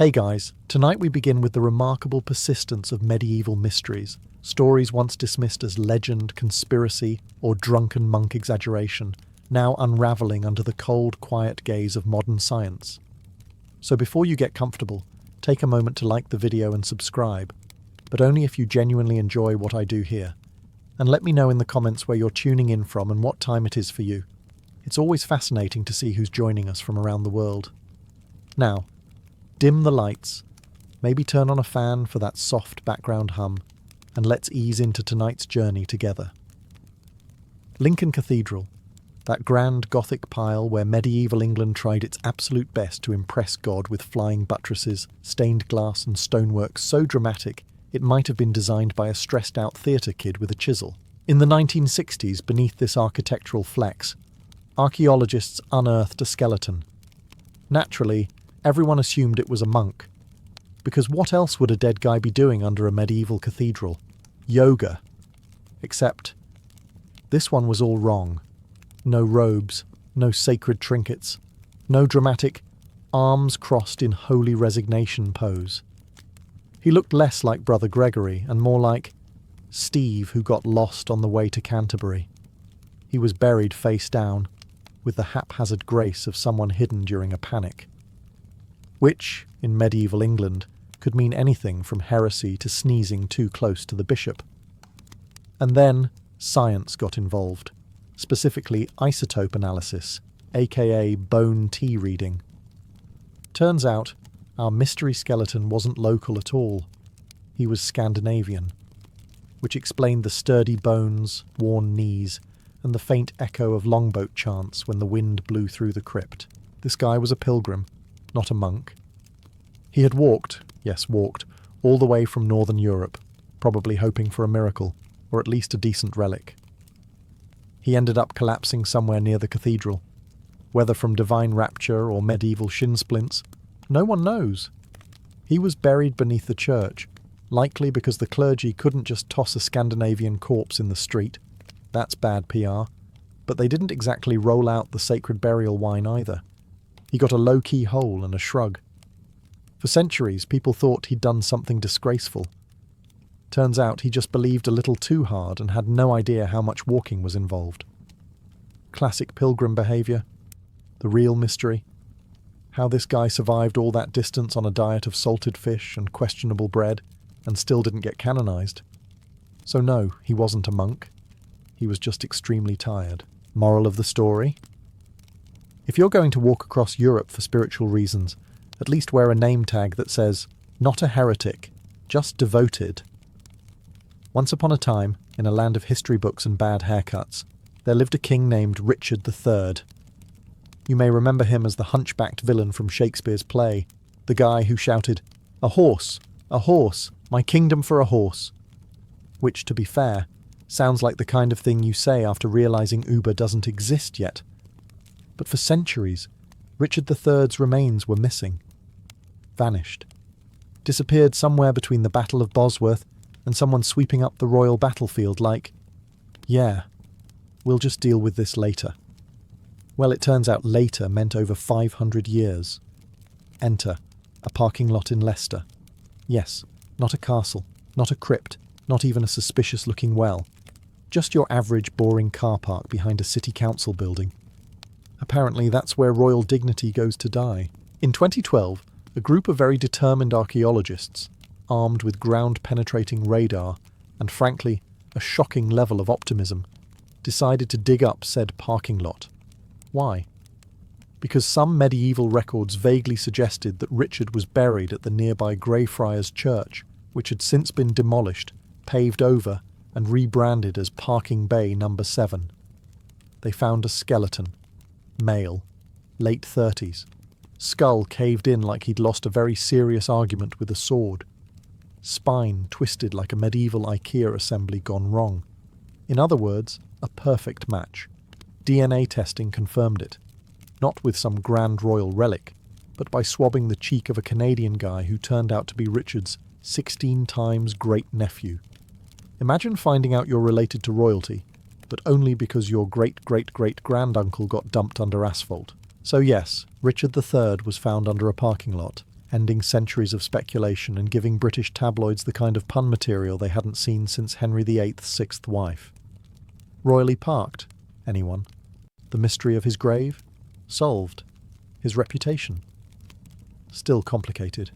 Hey guys, tonight we begin with the remarkable persistence of medieval mysteries, stories once dismissed as legend, conspiracy, or drunken monk exaggeration, now unravelling under the cold, quiet gaze of modern science. So before you get comfortable, take a moment to like the video and subscribe, but only if you genuinely enjoy what I do here. And let me know in the comments where you're tuning in from and what time it is for you. It's always fascinating to see who's joining us from around the world. Now, dim the lights, maybe turn on a fan for that soft background hum, and let's ease into tonight's journey together. Lincoln Cathedral, that grand Gothic pile where medieval England tried its absolute best to impress God with flying buttresses, stained glass and stonework so dramatic it might have been designed by a stressed-out theatre kid with a chisel. In the 1960s, beneath this architectural flex, archaeologists unearthed a skeleton. Naturally, everyone assumed it was a monk, because what else would a dead guy be doing under a medieval cathedral? Yoga. Except, this one was all wrong. No robes, no sacred trinkets, no dramatic arms crossed in holy resignation pose. He looked less like Brother Gregory and more like Steve who got lost on the way to Canterbury. He was buried face down, with the haphazard grace of someone hidden during a panic. Which, in medieval England, could mean anything from heresy to sneezing too close to the bishop. And then science got involved, specifically isotope analysis, aka bone T reading. Turns out, our mystery skeleton wasn't local at all. He was Scandinavian, which explained the sturdy bones, worn knees, and the faint echo of longboat chants when the wind blew through the crypt. This guy was a pilgrim, not a monk. He had walked, all the way from Northern Europe, probably hoping for a miracle, or at least a decent relic. He ended up collapsing somewhere near the cathedral. Whether from divine rapture or medieval shin splints, no one knows. He was buried beneath the church, likely because the clergy couldn't just toss a Scandinavian corpse in the street. That's bad PR. But they didn't exactly roll out the sacred burial wine either. He got a low-key hole and a shrug. For centuries, people thought he'd done something disgraceful. Turns out he just believed a little too hard and had no idea how much walking was involved. Classic pilgrim behaviour. The real mystery. How this guy survived all that distance on a diet of salted fish and questionable bread and still didn't get canonized. So no, he wasn't a monk. He was just extremely tired. Moral of the story? If you're going to walk across Europe for spiritual reasons, at least wear a name tag that says, not a heretic, just devoted. Once upon a time, in a land of history books and bad haircuts, there lived a king named Richard III. You may remember him as the hunchbacked villain from Shakespeare's play, the guy who shouted, a horse, my kingdom for a horse. Which, to be fair, sounds like the kind of thing you say after realizing Uber doesn't exist yet. But for centuries, Richard III's remains were missing. Vanished. Disappeared somewhere between the Battle of Bosworth and someone sweeping up the royal battlefield like, yeah, we'll just deal with this later. Well, it turns out later meant over 500 years. Enter a parking lot in Leicester. Yes, not a castle, not a crypt, not even a suspicious-looking well. Just your average boring car park behind a city council building. Apparently that's where royal dignity goes to die. In 2012, a group of very determined archaeologists, armed with ground-penetrating radar and, frankly, a shocking level of optimism, decided to dig up said parking lot. Why? Because some medieval records vaguely suggested that Richard was buried at the nearby Greyfriars Church, which had since been demolished, paved over, and rebranded as Parking Bay No. 7. They found a skeleton. Male. Late 30s. Skull caved in like he'd lost a very serious argument with a sword. Spine twisted like a medieval IKEA assembly gone wrong. In other words, a perfect match. DNA testing confirmed it. Not with some grand royal relic, but by swabbing the cheek of a Canadian guy who turned out to be Richard's 16 times great-nephew. Imagine finding out you're related to royalty, but only because your great-great-great-granduncle got dumped under asphalt. So yes, Richard III was found under a parking lot, ending centuries of speculation and giving British tabloids the kind of pun material they hadn't seen since Henry VIII's sixth wife. Royally parked? Anyone? The mystery of his grave? Solved. His reputation? Still complicated.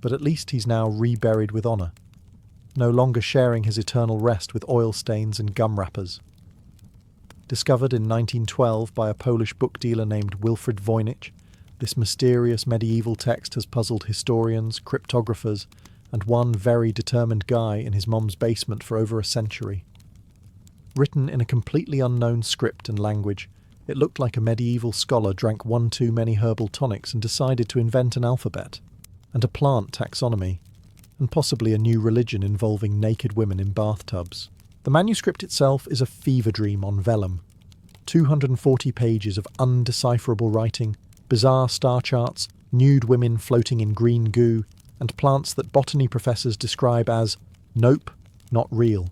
But at least he's now reburied with honour, no longer sharing his eternal rest with oil stains and gum wrappers. Discovered in 1912 by a Polish book dealer named Wilfrid Voynich, this mysterious medieval text has puzzled historians, cryptographers, and one very determined guy in his mum's basement for over a century. Written in a completely unknown script and language, it looked like a medieval scholar drank one too many herbal tonics and decided to invent an alphabet, and a plant taxonomy, and possibly a new religion involving naked women in bathtubs. The manuscript itself is a fever dream on vellum. 240 pages of undecipherable writing, bizarre star charts, nude women floating in green goo, and plants that botany professors describe as nope, not real.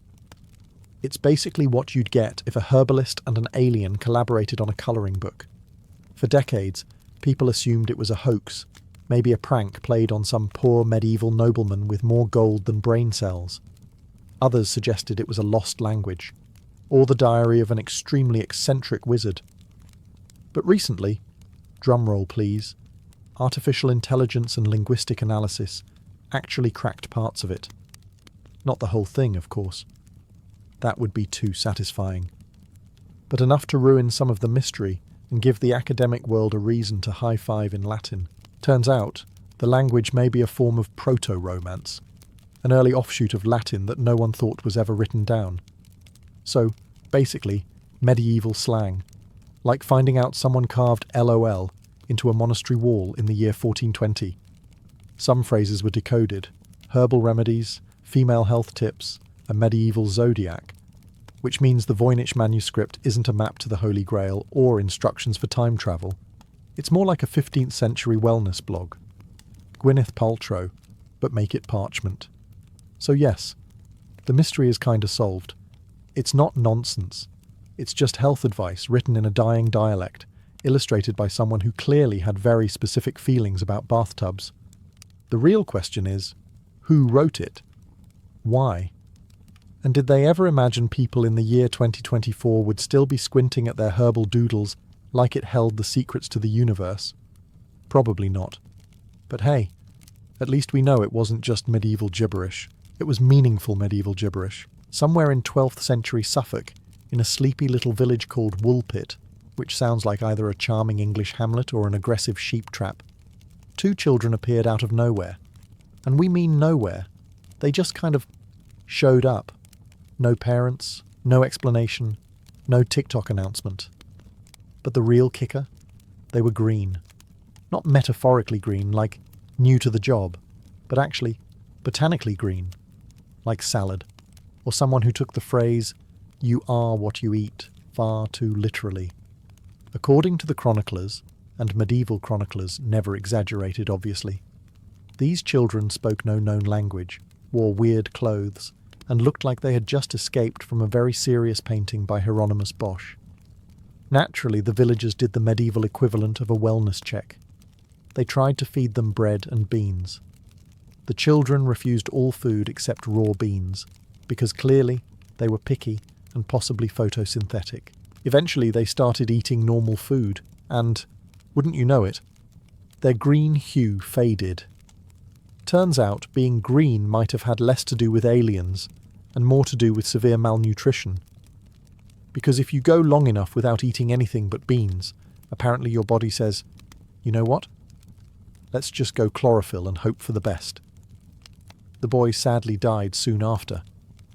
It's basically what you'd get if a herbalist and an alien collaborated on a colouring book. For decades, people assumed it was a hoax, maybe a prank played on some poor medieval nobleman with more gold than brain cells. Others suggested it was a lost language, or the diary of an extremely eccentric wizard. But recently, drumroll please, artificial intelligence and linguistic analysis actually cracked parts of it. Not the whole thing, of course. That would be too satisfying. But enough to ruin some of the mystery and give the academic world a reason to high-five in Latin. Turns out, the language may be a form of proto-romance, an early offshoot of Latin that no one thought was ever written down. So, basically, medieval slang, like finding out someone carved LOL into a monastery wall in the year 1420. Some phrases were decoded: herbal remedies, female health tips, a medieval zodiac, which means the Voynich manuscript isn't a map to the Holy Grail or instructions for time travel. It's more like a 15th century wellness blog. Gwyneth Paltrow, but make it parchment. So yes, the mystery is kinda solved. It's not nonsense. It's just health advice written in a dying dialect, illustrated by someone who clearly had very specific feelings about bathtubs. The real question is, who wrote it? Why? And did they ever imagine people in the year 2024 would still be squinting at their herbal doodles like it held the secrets to the universe? Probably not. But hey, at least we know it wasn't just medieval gibberish. It was meaningful medieval gibberish. Somewhere in 12th century Suffolk, in a sleepy little village called Woolpit, which sounds like either a charming English hamlet or an aggressive sheep trap, 2 children appeared out of nowhere. And we mean nowhere. They just kind of showed up. No parents, no explanation, no TikTok announcement. But the real kicker? They were green. Not metaphorically green, like new to the job, but actually botanically green, like salad, or someone who took the phrase, "you are what you eat," far too literally. According to the chroniclers, and medieval chroniclers never exaggerated obviously, these children spoke no known language, wore weird clothes, and looked like they had just escaped from a very serious painting by Hieronymus Bosch. Naturally, the villagers did the medieval equivalent of a wellness check. They tried to feed them bread and beans. The children refused all food except raw beans, because clearly they were picky and possibly photosynthetic. Eventually they started eating normal food, and, wouldn't you know it, their green hue faded. Turns out being green might have had less to do with aliens and more to do with severe malnutrition. Because if you go long enough without eating anything but beans, apparently your body says, you know what? Let's just go chlorophyll and hope for the best. The boy sadly died soon after,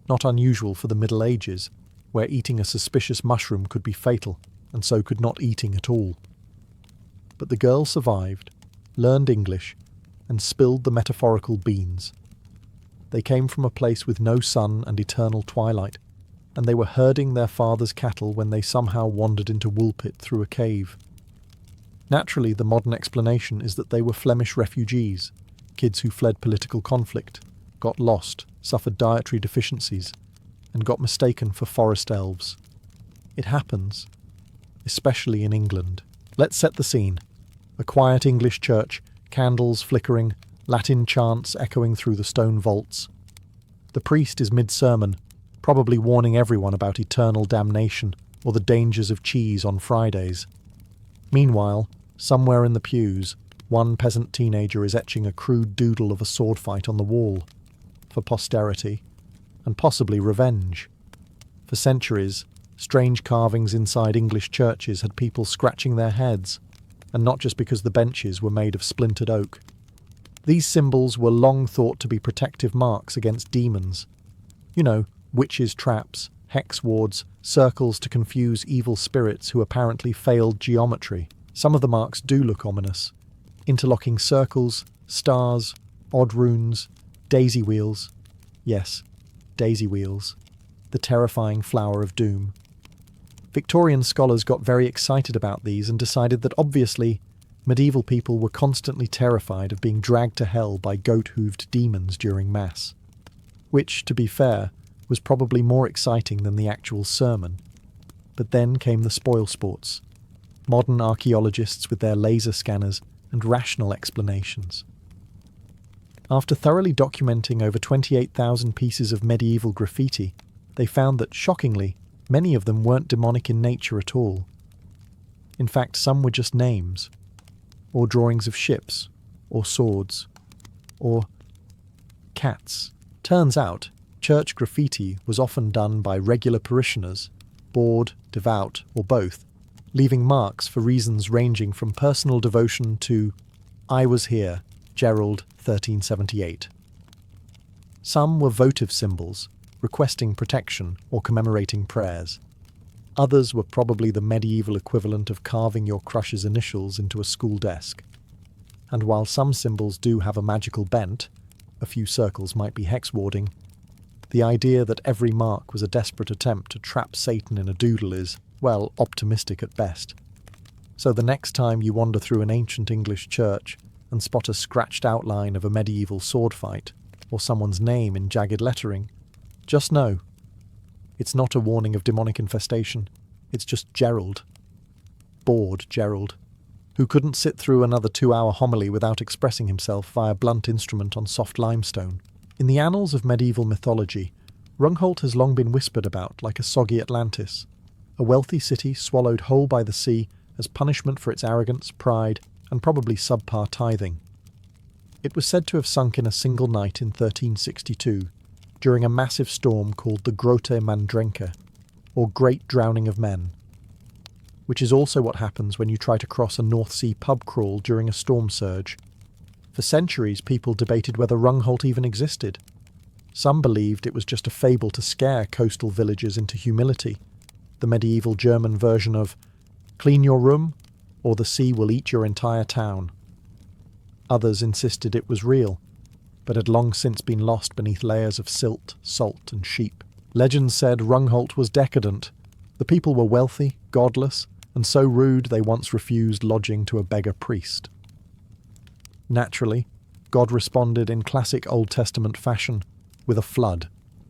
not unusual for the Middle Ages, where eating a suspicious mushroom could be fatal, and so could not eating at all. But the girl survived, learned English, and spilled the metaphorical beans. They came from a place with no sun and eternal twilight, and they were herding their father's cattle when they somehow wandered into Woolpit through a cave. Naturally, the modern explanation is that they were Flemish refugees, kids who fled political conflict, got lost, suffered dietary deficiencies, and got mistaken for forest elves. It happens, especially in England. Let's set the scene. A quiet English church, candles flickering, Latin chants echoing through the stone vaults. The priest is mid-sermon, probably warning everyone about eternal damnation or the dangers of cheese on Fridays. Meanwhile, somewhere in the pews, one peasant teenager is etching a crude doodle of a sword fight on the wall, for posterity, and possibly revenge. For centuries, strange carvings inside English churches had people scratching their heads, and not just because the benches were made of splintered oak. These symbols were long thought to be protective marks against demons. You know, witches' traps, hex wards, circles to confuse evil spirits who apparently failed geometry. Some of the marks do look ominous. Interlocking circles, stars, odd runes, daisy wheels. Yes, daisy wheels. The terrifying flower of doom. Victorian scholars got very excited about these and decided that obviously medieval people were constantly terrified of being dragged to hell by goat-hooved demons during Mass. Which, to be fair, was probably more exciting than the actual sermon. But then came the spoil sports. Modern archaeologists with their laser scanners and rational explanations. After thoroughly documenting over 28,000 pieces of medieval graffiti, they found that, shockingly, many of them weren't demonic in nature at all. In fact, some were just names, or drawings of ships, or swords, or cats. Turns out, church graffiti was often done by regular parishioners, bored, devout, or both, leaving marks for reasons ranging from personal devotion to "I was here, Gerald, 1378. Some were votive symbols, requesting protection or commemorating prayers. Others were probably the medieval equivalent of carving your crush's initials into a school desk. And while some symbols do have a magical bent, a few circles might be hex warding, the idea that every mark was a desperate attempt to trap Satan in a doodle is, well, optimistic at best. So the next time you wander through an ancient English church and spot a scratched outline of a medieval sword fight, or someone's name in jagged lettering, just know, it's not a warning of demonic infestation, it's just Gerald. Bored Gerald, who couldn't sit through another 2-hour homily without expressing himself via blunt instrument on soft limestone. In the annals of medieval mythology, Rungholt has long been whispered about like a soggy Atlantis, a wealthy city swallowed whole by the sea as punishment for its arrogance, pride, and probably subpar tithing. It was said to have sunk in a single night in 1362, during a massive storm called the Grote Mandrenke, or Great Drowning of Men, which is also what happens when you try to cross a North Sea pub crawl during a storm surge. For centuries, people debated whether Rungholt even existed. Some believed it was just a fable to scare coastal villagers into humility, the medieval German version of "clean your room, or the sea will eat your entire town." Others insisted it was real, but had long since been lost beneath layers of silt, salt, and sheep. Legend said Rungholt was decadent. The people were wealthy, godless, and so rude they once refused lodging to a beggar priest. Naturally, God responded in classic Old Testament fashion, with a flood,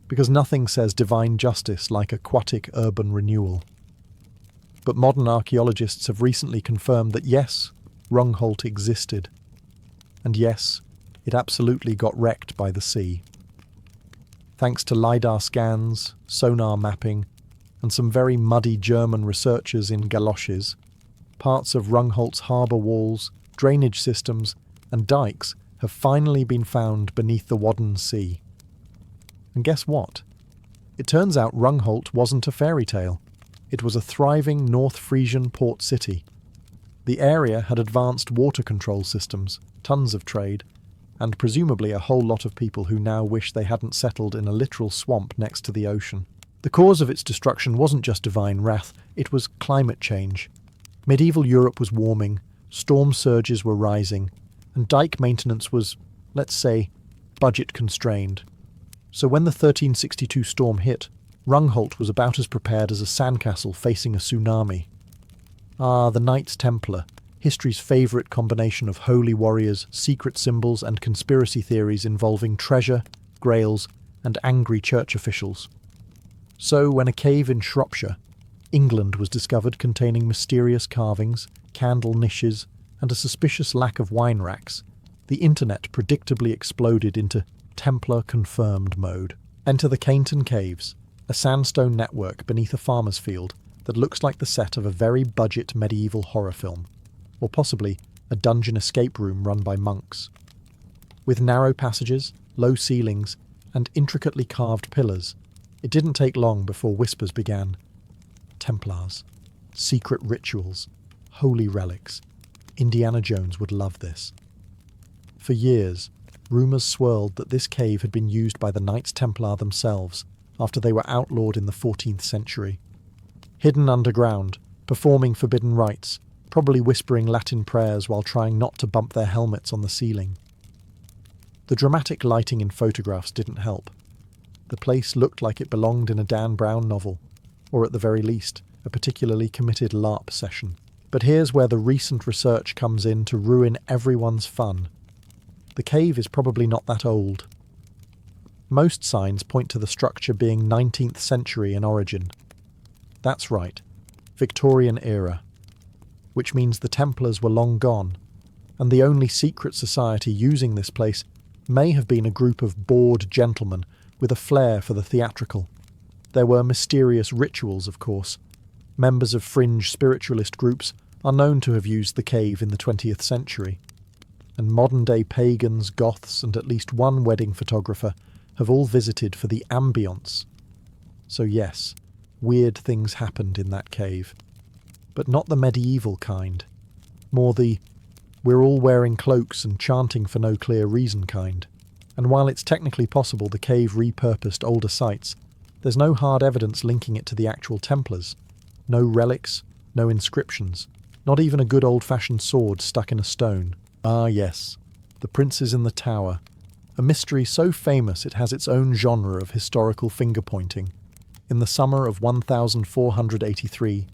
because nothing says divine justice like aquatic urban renewal. But modern archaeologists have recently confirmed that yes, Rungholt existed. And yes, it absolutely got wrecked by the sea. Thanks to LiDAR scans, sonar mapping, and some very muddy German researchers in galoshes, parts of Rungholt's harbour walls, drainage systems, and dikes have finally been found beneath the Wadden Sea. And guess what? It turns out Rungholt wasn't a fairy tale. It was a thriving North Frisian port city. The area had advanced water control systems, tons of trade, and presumably a whole lot of people who now wish they hadn't settled in a literal swamp next to the ocean. The cause of its destruction wasn't just divine wrath, it was climate change. Medieval Europe was warming, storm surges were rising, and dike maintenance was, let's say, budget-constrained. So when the 1362 storm hit, Rungholt was about as prepared as a sandcastle facing a tsunami. Ah, the Knights Templar, history's favourite combination of holy warriors, secret symbols, and conspiracy theories involving treasure, grails, and angry church officials. So when a cave in Shropshire, England, was discovered containing mysterious carvings, candle niches, and a suspicious lack of wine racks, the internet predictably exploded into Templar confirmed mode. Enter the Cainton Caves, a sandstone network beneath a farmer's field that looks like the set of a very budget medieval horror film, or possibly a dungeon escape room run by monks. With narrow passages, low ceilings, and intricately carved pillars, it didn't take long before whispers began. Templars, secret rituals, holy relics. Indiana Jones would love this. For years, rumours swirled that this cave had been used by the Knights Templar themselves after they were outlawed in the 14th century. Hidden underground, performing forbidden rites, probably whispering Latin prayers while trying not to bump their helmets on the ceiling. The dramatic lighting in photographs didn't help. The place looked like it belonged in a Dan Brown novel, or at the very least, a particularly committed LARP session. But here's where the recent research comes in to ruin everyone's fun. The cave is probably not that old. Most signs point to the structure being 19th century in origin. That's right, Victorian era, which means the Templars were long gone, and the only secret society using this place may have been a group of bored gentlemen with a flair for the theatrical. There were mysterious rituals, of course. Members of fringe spiritualist groups are known to have used the cave in the 20th century. And modern-day pagans, goths, and at least one wedding photographer have all visited for the ambience. So yes, weird things happened in that cave. But not the medieval kind. More the we're all wearing cloaks and chanting for no clear reason kind. And while it's technically possible the cave repurposed older sites, there's no hard evidence linking it to the actual Templars. No relics, no inscriptions, not even a good old-fashioned sword stuck in a stone. Ah yes, the princes in the tower, a mystery so famous it has its own genre of historical finger-pointing. In the summer of 1483,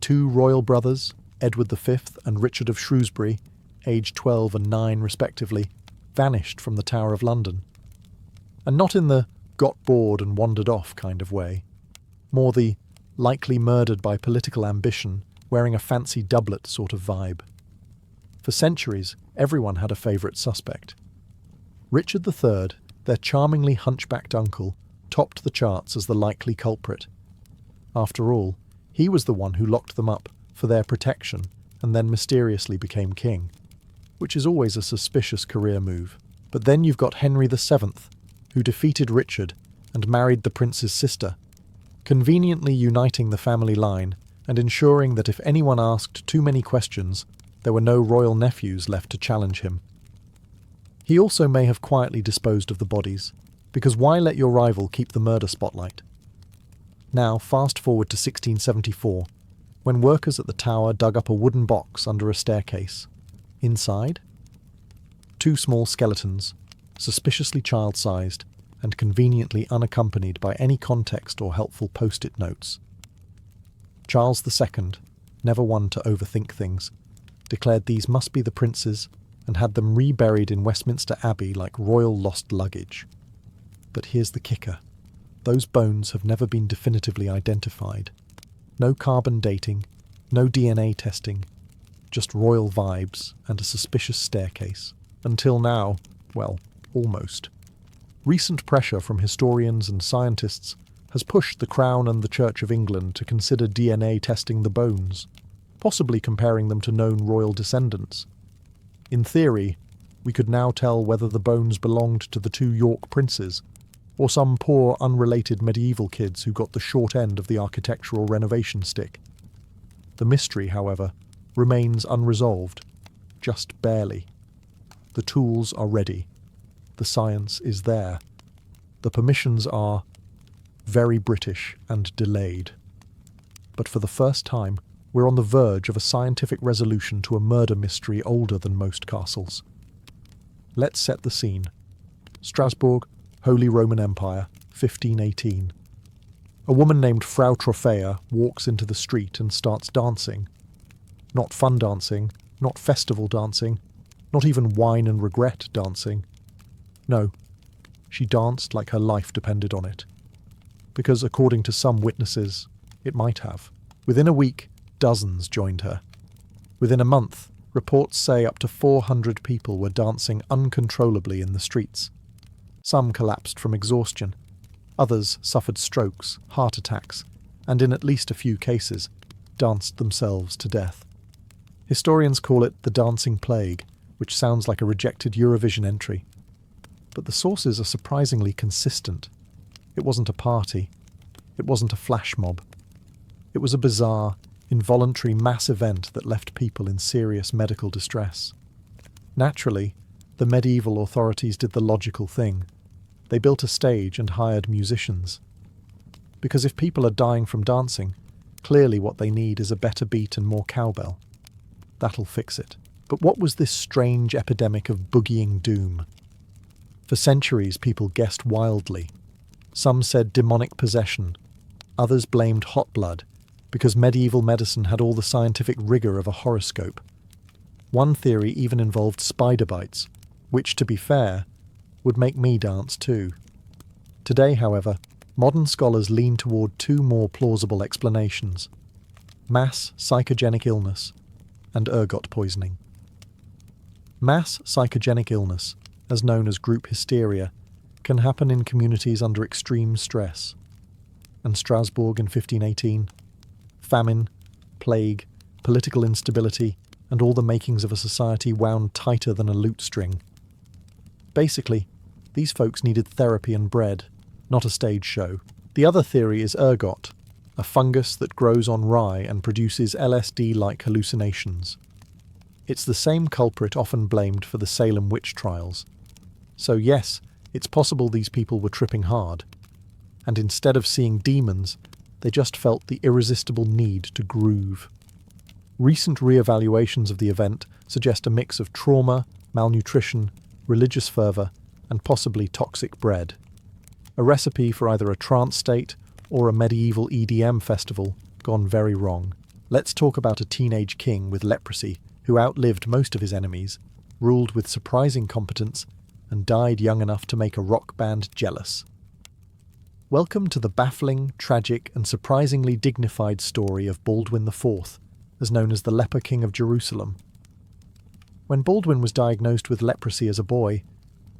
two royal brothers, Edward V and Richard of Shrewsbury, aged 12 and 9 respectively, vanished from the Tower of London. And not in the got bored and wandered off kind of way. More the likely murdered by political ambition, wearing a fancy doublet sort of vibe. For centuries, everyone had a favourite suspect. Richard III, their charmingly hunchbacked uncle, topped the charts as the likely culprit. After all, he was the one who locked them up for their protection and then mysteriously became king, which is always a suspicious career move. But then you've got Henry VII, who defeated Richard and married the prince's sister, conveniently uniting the family line and ensuring that if anyone asked too many questions, there were no royal nephews left to challenge him. He also may have quietly disposed of the bodies, because why let your rival keep the murder spotlight? Now, fast forward to 1674, when workers at the tower dug up a wooden box under a staircase. Inside? Two small skeletons, suspiciously child-sized, and conveniently unaccompanied by any context or helpful post-it notes. Charles II, never one to overthink things, declared these must be the princes and had them reburied in Westminster Abbey like royal lost luggage. But here's the kicker. Those bones have never been definitively identified. No carbon dating, no DNA testing, just royal vibes and a suspicious staircase. Until now, well, almost. Recent pressure from historians and scientists has pushed the Crown and the Church of England to consider DNA testing the bones, possibly comparing them to known royal descendants. In theory, we could now tell whether the bones belonged to the two York princes, or some poor unrelated medieval kids who got the short end of the architectural renovation stick. The mystery, however, remains unresolved, just barely. The tools are ready. The science is there. The permissions are very British and delayed. But for the first time, we're on the verge of a scientific resolution to a murder mystery older than most castles. Let's set the scene. Strasbourg, Holy Roman Empire, 1518. A woman named Frau Trophea walks into the street and starts dancing. Not fun dancing, not festival dancing, not even wine and regret dancing. No, she danced like her life depended on it. Because according to some witnesses, it might have. Within a week, dozens joined her. Within a month, Reports say up to 400 people were dancing uncontrollably in the streets. Some collapsed from exhaustion. Others suffered strokes, heart attacks, and in at least a few cases, danced themselves to death. Historians call it the dancing plague, which sounds like a rejected Eurovision entry. But the sources are surprisingly consistent. It wasn't a party. It wasn't a flash mob. It was a bizarre, involuntary mass event that left people in serious medical distress. Naturally, the medieval authorities did the logical thing. They built a stage and hired musicians. Because if people are dying from dancing, clearly what they need is a better beat and more cowbell. That'll fix it. But what was this strange epidemic of boogieing doom? For centuries, people guessed wildly. Some said demonic possession. Others blamed hot blood, because medieval medicine had all the scientific rigour of a horoscope. One theory even involved spider bites, which, to be fair, would make me dance too. Today, however, modern scholars lean toward two more plausible explanations: mass psychogenic illness and ergot poisoning. Mass psychogenic illness, as known as group hysteria, can happen in communities under extreme stress. And Strasbourg in 1518, famine, plague, political instability, and all the makings of a society wound tighter than a lute string. Basically, these folks needed therapy and bread, not a stage show. The other theory is ergot, a fungus that grows on rye and produces LSD-like hallucinations. It's the same culprit often blamed for the Salem witch trials. So yes, it's possible these people were tripping hard, and instead of seeing demons, they just felt the irresistible need to groove. Recent re-evaluations of the event suggest a mix of trauma, malnutrition, religious fervour, and possibly toxic bread. A recipe for either a trance state or a medieval EDM festival gone very wrong. Let's talk about a teenage king with leprosy who outlived most of his enemies, ruled with surprising competence, and died young enough to make a rock band jealous. Welcome to the baffling, tragic, and surprisingly dignified story of Baldwin IV, as known as the Leper King of Jerusalem. When Baldwin was diagnosed with leprosy as a boy,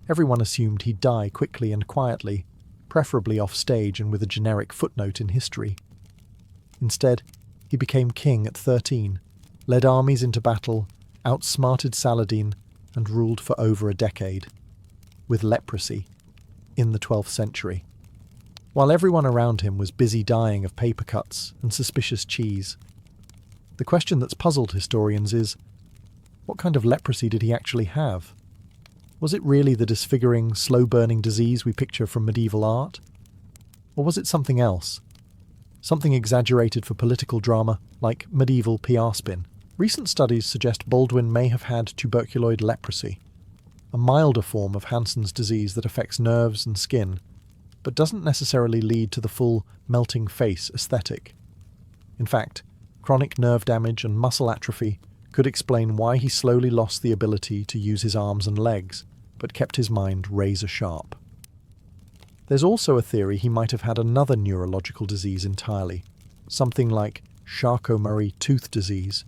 everyone assumed he'd die quickly and quietly, preferably off stage and with a generic footnote in history. Instead, he became king at 13, led armies into battle, outsmarted Saladin, and ruled for over a decade, with leprosy, in the 12th century. While everyone around him was busy dying of paper cuts and suspicious cheese. The question that's puzzled historians is, what kind of leprosy did he actually have? Was it really the disfiguring, slow-burning disease we picture from medieval art? Or was it something else? Something exaggerated for political drama, like medieval PR spin? Recent studies suggest Baldwin may have had tuberculoid leprosy, a milder form of Hansen's disease that affects nerves and skin, but doesn't necessarily lead to the full melting face aesthetic. In fact, chronic nerve damage and muscle atrophy could explain why he slowly lost the ability to use his arms and legs, but kept his mind razor sharp. There's also a theory he might have had another neurological disease entirely, something like Charcot-Marie tooth disease,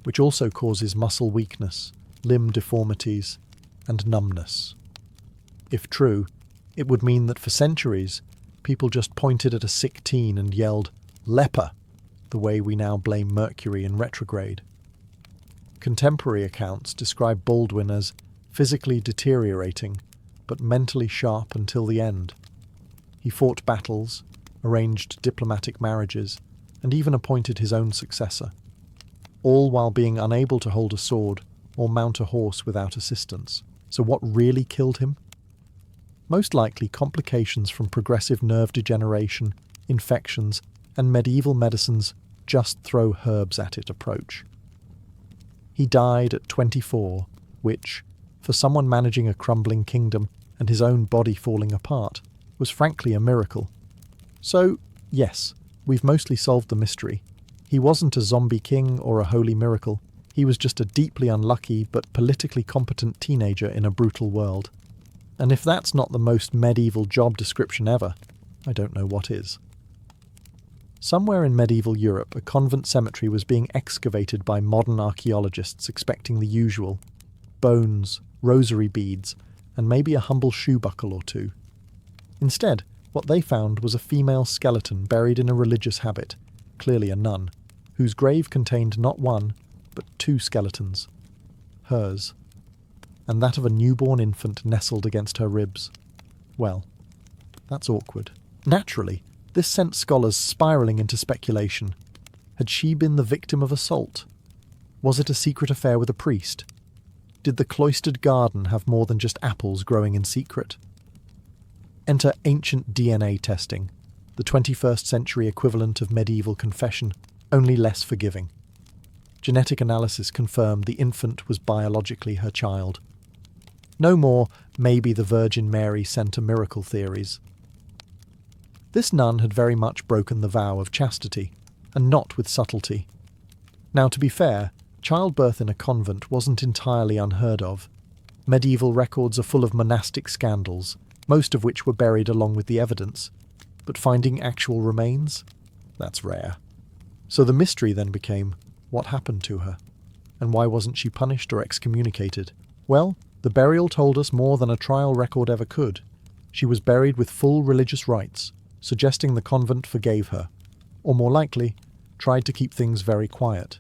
which also causes muscle weakness, limb deformities, and numbness. If true, it would mean that for centuries, people just pointed at a sick teen and yelled, "Leper," the way we now blame Mercury in retrograde. Contemporary accounts describe Baldwin as physically deteriorating, but mentally sharp until the end. He fought battles, arranged diplomatic marriages, and even appointed his own successor, all while being unable to hold a sword or mount a horse without assistance. So what really killed him? Most likely complications from progressive nerve degeneration, infections, and medieval medicine's just throw herbs at it approach. He died at 24, which, for someone managing a crumbling kingdom and his own body falling apart, was frankly a miracle. So, yes, we've mostly solved the mystery. He wasn't a zombie king or a holy miracle. He was just a deeply unlucky but politically competent teenager in a brutal world. And if that's not the most medieval job description ever, I don't know what is. Somewhere in medieval Europe, a convent cemetery was being excavated by modern archaeologists expecting the usual: bones, rosary beads, and maybe a humble shoe buckle or two. Instead, what they found was a female skeleton buried in a religious habit, clearly a nun, whose grave contained not one, but two skeletons. Hers. And that of a newborn infant nestled against her ribs. Well, that's awkward. Naturally, this sent scholars spiralling into speculation. Had she been the victim of assault? Was it a secret affair with a priest? Did the cloistered garden have more than just apples growing in secret? Enter ancient DNA testing, the 21st century equivalent of medieval confession, only less forgiving. Genetic analysis confirmed the infant was biologically her child. No more, maybe the Virgin Mary sent a miracle theories. This nun had very much broken the vow of chastity, and not with subtlety. Now, to be fair, childbirth in a convent wasn't entirely unheard of. Medieval records are full of monastic scandals, most of which were buried along with the evidence. But finding actual remains? That's rare. So the mystery then became, what happened to her? And why wasn't she punished or excommunicated? Well, the burial told us more than a trial record ever could. She was buried with full religious rites, suggesting the convent forgave her, or more likely, tried to keep things very quiet.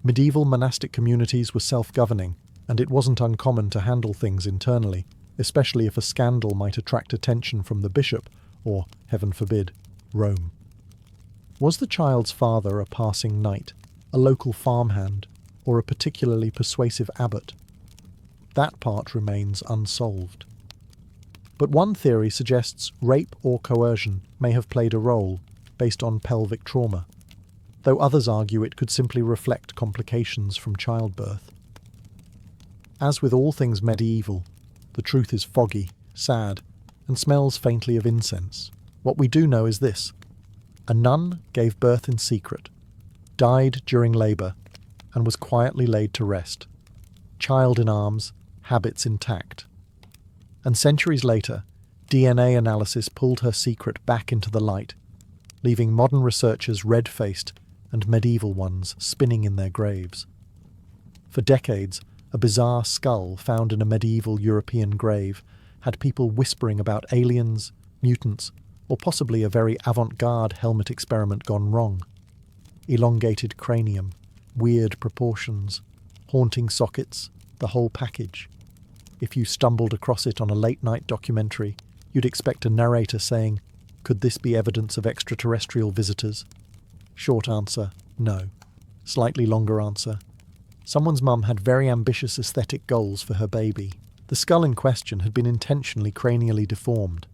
Medieval monastic communities were self-governing, and it wasn't uncommon to handle things internally, especially if a scandal might attract attention from the bishop, or, heaven forbid, Rome. Was the child's father a passing knight, a local farmhand, or a particularly persuasive abbot? That part remains unsolved. But one theory suggests rape or coercion may have played a role, based on pelvic trauma, though others argue it could simply reflect complications from childbirth. As with all things medieval, the truth is foggy, sad, and smells faintly of incense. What we do know is this: a nun gave birth in secret, died during labour, and was quietly laid to rest. Child in arms, habits intact. And centuries later, DNA analysis pulled her secret back into the light, leaving modern researchers red-faced and medieval ones spinning in their graves. For decades, a bizarre skull found in a medieval European grave had people whispering about aliens, mutants, or possibly a very avant-garde helmet experiment gone wrong. Elongated cranium, weird proportions, haunting sockets, the whole package. If you stumbled across it on a late-night documentary, you'd expect a narrator saying, "Could this be evidence of extraterrestrial visitors?" Short answer, no. Slightly longer answer, someone's mum had very ambitious aesthetic goals for her baby. The skull in question had been intentionally cranially deformed,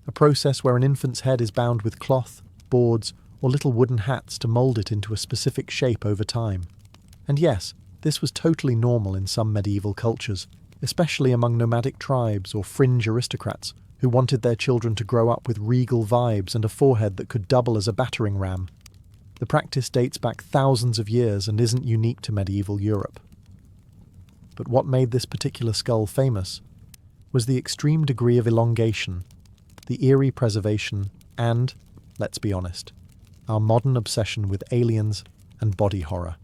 a process where an infant's head is bound with cloth, boards, or little wooden hats to mould it into a specific shape over time. And yes, this was totally normal in some medieval cultures, especially among nomadic tribes or fringe aristocrats who wanted their children to grow up with regal vibes and a forehead that could double as a battering ram. The practice dates back thousands of years and isn't unique to medieval Europe. But what made this particular skull famous was the extreme degree of elongation, the eerie preservation, and, let's be honest, our modern obsession with aliens and body horror.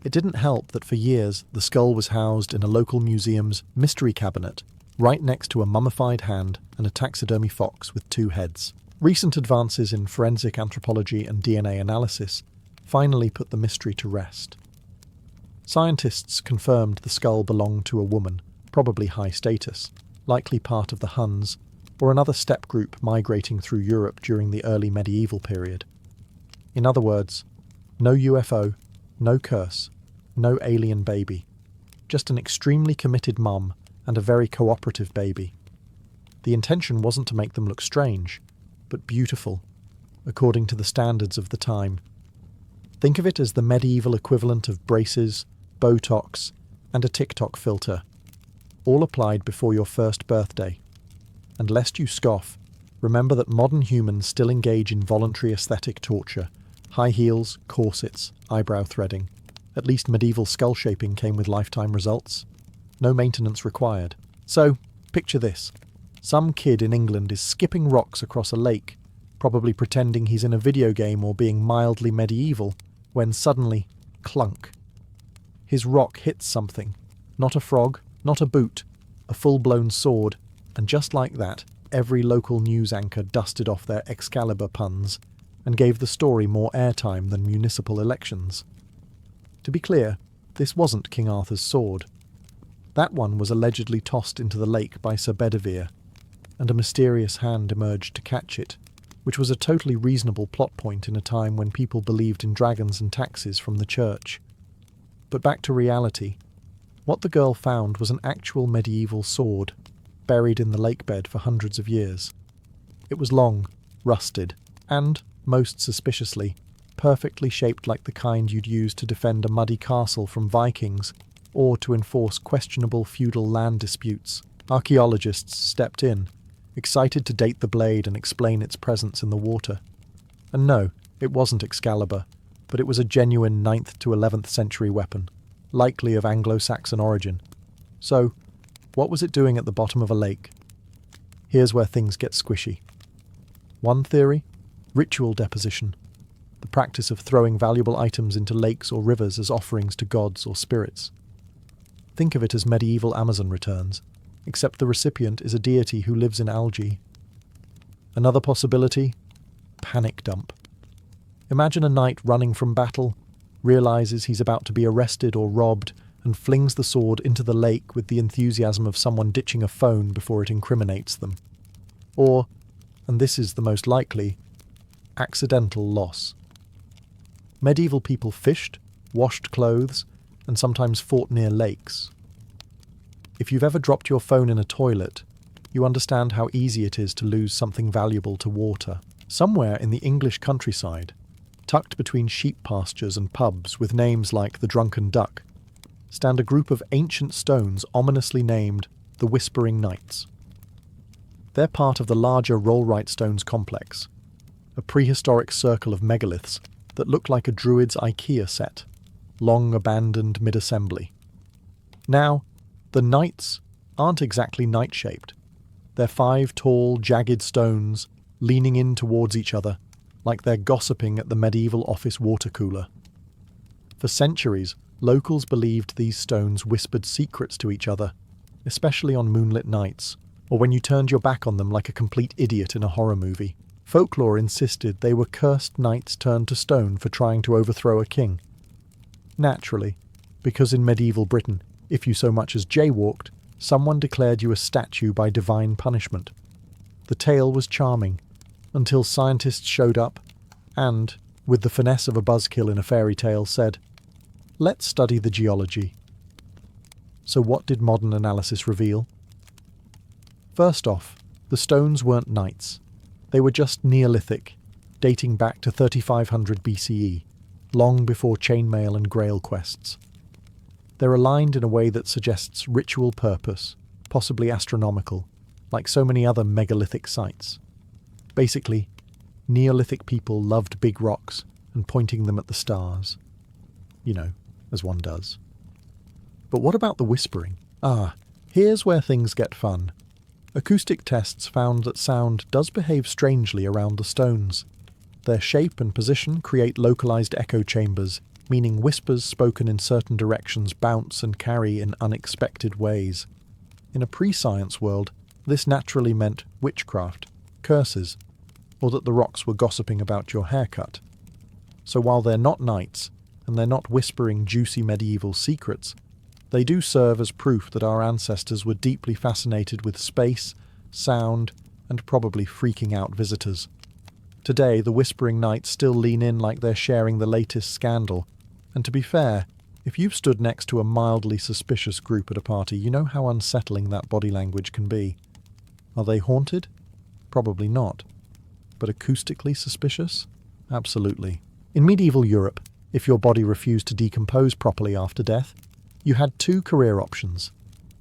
It didn't help that for years the skull was housed in a local museum's mystery cabinet, right next to a mummified hand and a taxidermy fox with two heads. Recent advances in forensic anthropology and DNA analysis finally put the mystery to rest. Scientists confirmed the skull belonged to a woman, probably high status, likely part of the Huns, or another steppe group migrating through Europe during the early medieval period. In other words, no UFO, no curse, no alien baby, just an extremely committed mum and a very cooperative baby. The intention wasn't to make them look strange, but beautiful, according to the standards of the time. Think of it as the medieval equivalent of braces, Botox, and a TikTok filter, all applied before your first birthday. And lest you scoff, remember that modern humans still engage in voluntary aesthetic torture: high heels, corsets, eyebrow threading. At least medieval skull shaping came with lifetime results. No maintenance required. So, picture this. Some kid in England is skipping rocks across a lake, probably pretending he's in a video game or being mildly medieval, when suddenly, clunk. His rock hits something. Not a frog, not a boot, a full-blown sword, and just like that, every local news anchor dusted off their Excalibur puns and gave the story more airtime than municipal elections. To be clear, this wasn't King Arthur's sword. That one was allegedly tossed into the lake by Sir Bedivere, and a mysterious hand emerged to catch it, which was a totally reasonable plot point in a time when people believed in dragons and taxes from the church. But back to reality. What the girl found was an actual medieval sword, buried in the lakebed for hundreds of years. It was long, rusted, and, most suspiciously, perfectly shaped like the kind you'd use to defend a muddy castle from Vikings, or to enforce questionable feudal land disputes. Archaeologists stepped in, excited to date the blade and explain its presence in the water. And no, it wasn't Excalibur, but it was a genuine 9th to 11th century weapon, likely of Anglo-Saxon origin. So, what was it doing at the bottom of a lake? Here's where things get squishy. One theory: ritual deposition, the practice of throwing valuable items into lakes or rivers as offerings to gods or spirits. Think of it as medieval Amazon returns, except the recipient is a deity who lives in algae. Another possibility: panic dump. Imagine a knight running from battle, realizes he's about to be arrested or robbed, and flings the sword into the lake with the enthusiasm of someone ditching a phone before it incriminates them. Or, and this is the most likely, accidental loss. Medieval people fished, washed clothes, and sometimes fought near lakes. If you've ever dropped your phone in a toilet, you understand how easy it is to lose something valuable to water. Somewhere in the English countryside, tucked between sheep pastures and pubs with names like the Drunken Duck, stand a group of ancient stones ominously named the Whispering Knights. They're part of the larger Rollright Stones complex, a prehistoric circle of megaliths that look like a druid's IKEA set, long abandoned mid-assembly. Now, the knights aren't exactly knight-shaped. They're 5 tall, jagged stones leaning in towards each other, like they're gossiping at the medieval office water cooler. For centuries, locals believed these stones whispered secrets to each other, especially on moonlit nights, or when you turned your back on them like a complete idiot in a horror movie. Folklore insisted they were cursed knights turned to stone for trying to overthrow a king. Naturally, because in medieval Britain, if you so much as jaywalked, someone declared you a statue by divine punishment. The tale was charming, until scientists showed up and, with the finesse of a buzzkill in a fairy tale, said, "Let's study the geology." So what did modern analysis reveal? First off, the stones weren't knights. They were just Neolithic, dating back to 3500 BCE, long before chainmail and grail quests. They're aligned in a way that suggests ritual purpose, possibly astronomical, like so many other megalithic sites. Basically, Neolithic people loved big rocks and pointing them at the stars. You know, as one does. But what about the whispering? Here's where things get fun. Acoustic tests found that sound does behave strangely around the stones. Their shape and position create localized echo chambers, meaning whispers spoken in certain directions bounce and carry in unexpected ways. In a pre-science world, this naturally meant witchcraft, curses, or that the rocks were gossiping about your haircut. So while they're not knights, and they're not whispering juicy medieval secrets, they do serve as proof that our ancestors were deeply fascinated with space, sound, and probably freaking out visitors. Today, the Whispering Knights still lean in like they're sharing the latest scandal. And to be fair, if you've stood next to a mildly suspicious group at a party, you know how unsettling that body language can be. Are they haunted? Probably not. But acoustically suspicious? Absolutely. In medieval Europe, if your body refused to decompose properly after death, you had 2 career options: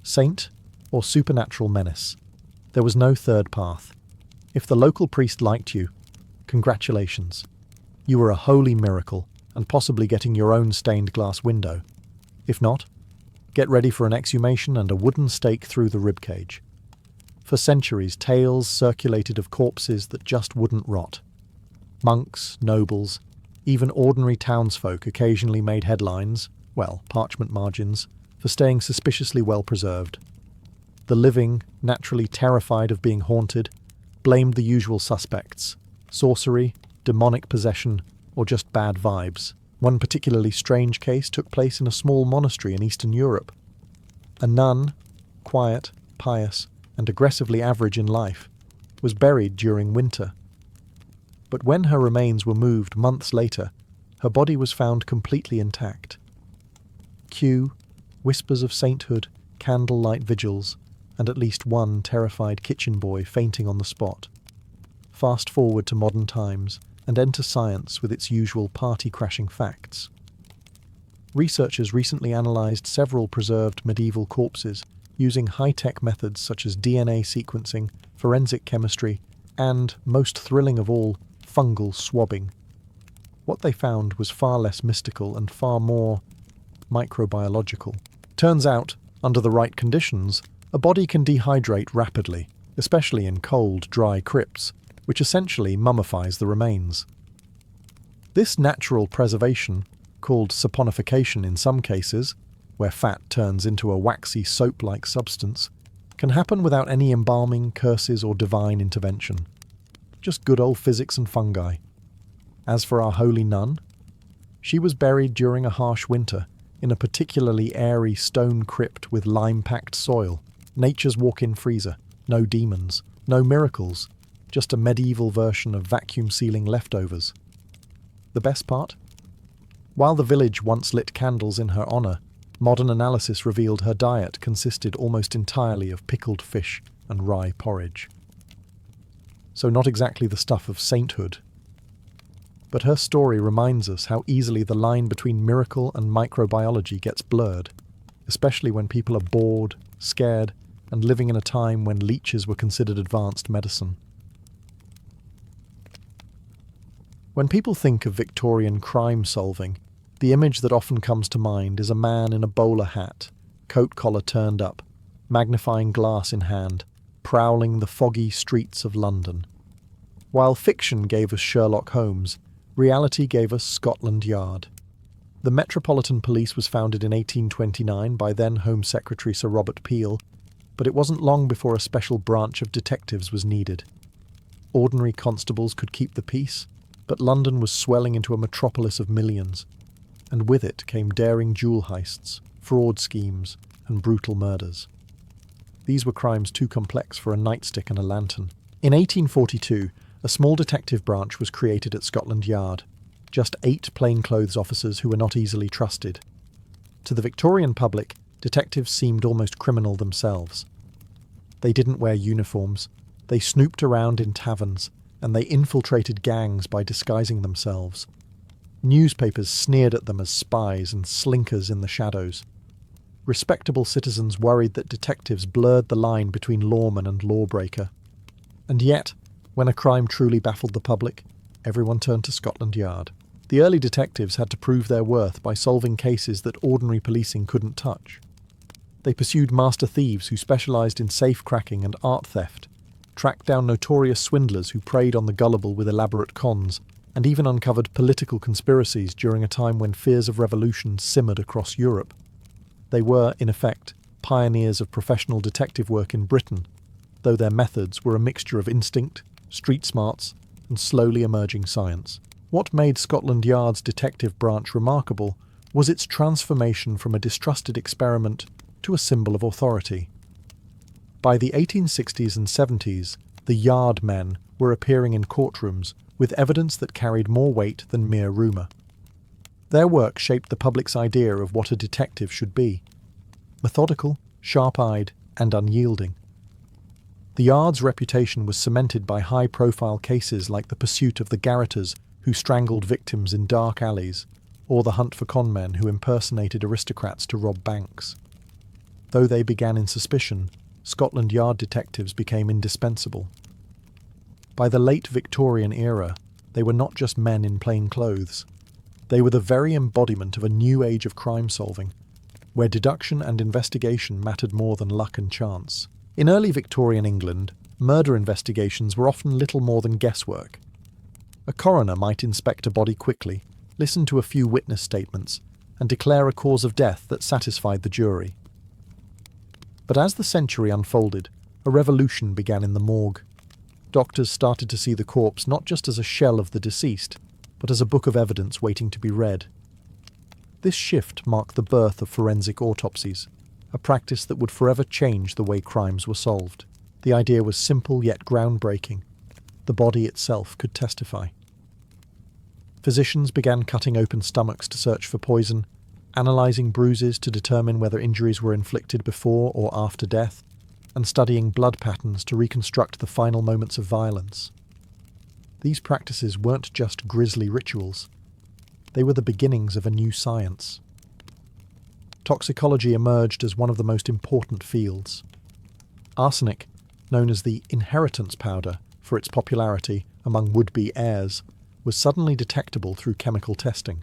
saint or supernatural menace. There was no third path. If the local priest liked you, congratulations. You were a holy miracle and possibly getting your own stained glass window. If not, get ready for an exhumation and a wooden stake through the ribcage. For centuries, tales circulated of corpses that just wouldn't rot, Monks, nobles, even ordinary townsfolk occasionally made headlines, well, parchment margins, for staying suspiciously well preserved. The living, naturally terrified of being haunted, blamed the usual suspects: sorcery, demonic possession, or just bad vibes. One particularly strange case took place in a small monastery in Eastern Europe. A nun, quiet, pious, and aggressively average in life, was buried during winter. But when her remains were moved months later, her body was found completely intact. Cue whispers of sainthood, candlelight vigils, and at least one terrified kitchen boy fainting on the spot. Fast forward to modern times, and enter science with its usual party-crashing facts. Researchers recently analysed several preserved medieval corpses using high-tech methods such as DNA sequencing, forensic chemistry, and, most thrilling of all, fungal swabbing. What they found was far less mystical and far more microbiological. Turns out, under the right conditions, a body can dehydrate rapidly, especially in cold, dry crypts, which essentially mummifies the remains. This natural preservation, called saponification in some cases, where fat turns into a waxy soap-like substance, can happen without any embalming, curses, or divine intervention. Just good old physics and fungi. As for our holy nun, she was buried during a harsh winter in a particularly airy stone crypt with lime-packed soil, nature's walk-in freezer, no demons, no miracles, just a medieval version of vacuum-sealing leftovers. The best part? While the village once lit candles in her honour, modern analysis revealed her diet consisted almost entirely of pickled fish and rye porridge. So not exactly the stuff of sainthood. But her story reminds us how easily the line between miracle and microbiology gets blurred, especially when people are bored, scared, and living in a time when leeches were considered advanced medicine. When people think of Victorian crime solving, the image that often comes to mind is a man in a bowler hat, coat collar turned up, magnifying glass in hand, prowling the foggy streets of London. While fiction gave us Sherlock Holmes, reality gave us Scotland Yard. The Metropolitan Police was founded in 1829 by then Home Secretary Sir Robert Peel, but it wasn't long before a special branch of detectives was needed. Ordinary constables could keep the peace, but London was swelling into a metropolis of millions, and with it came daring jewel heists, fraud schemes, and brutal murders. These were crimes too complex for a nightstick and a lantern. In 1842, a small detective branch was created at Scotland Yard, just 8 plainclothes officers who were not easily trusted. To the Victorian public, detectives seemed almost criminal themselves. They didn't wear uniforms, they snooped around in taverns, and they infiltrated gangs by disguising themselves. Newspapers sneered at them as spies and slinkers in the shadows. Respectable citizens worried that detectives blurred the line between lawman and lawbreaker. And yet, when a crime truly baffled the public, everyone turned to Scotland Yard. The early detectives had to prove their worth by solving cases that ordinary policing couldn't touch. They pursued master thieves who specialised in safe cracking and art theft, tracked down notorious swindlers who preyed on the gullible with elaborate cons, and even uncovered political conspiracies during a time when fears of revolution simmered across Europe. They were, in effect, pioneers of professional detective work in Britain, though their methods were a mixture of instinct, street smarts, and slowly emerging science. What made Scotland Yard's detective branch remarkable was its transformation from a distrusted experiment to a symbol of authority. By the 1860s and 70s, the Yard men were appearing in courtrooms with evidence that carried more weight than mere rumour. Their work shaped the public's idea of what a detective should be: methodical, sharp-eyed, and unyielding. The Yard's reputation was cemented by high-profile cases like the pursuit of the garroters who strangled victims in dark alleys, or the hunt for conmen who impersonated aristocrats to rob banks. Though they began in suspicion, Scotland Yard detectives became indispensable. By the late Victorian era, they were not just men in plain clothes. They were the very embodiment of a new age of crime-solving, where deduction and investigation mattered more than luck and chance. In early Victorian England, murder investigations were often little more than guesswork. A coroner might inspect a body quickly, listen to a few witness statements, and declare a cause of death that satisfied the jury. But as the century unfolded, a revolution began in the morgue. Doctors started to see the corpse not just as a shell of the deceased, but as a book of evidence waiting to be read. This shift marked the birth of forensic autopsies, a practice that would forever change the way crimes were solved. The idea was simple yet groundbreaking. The body itself could testify. Physicians began cutting open stomachs to search for poison, analysing bruises to determine whether injuries were inflicted before or after death, and studying blood patterns to reconstruct the final moments of violence. These practices weren't just grisly rituals. They were the beginnings of a new science. Toxicology emerged as one of the most important fields. Arsenic, known as the inheritance powder for its popularity among would-be heirs, was suddenly detectable through chemical testing.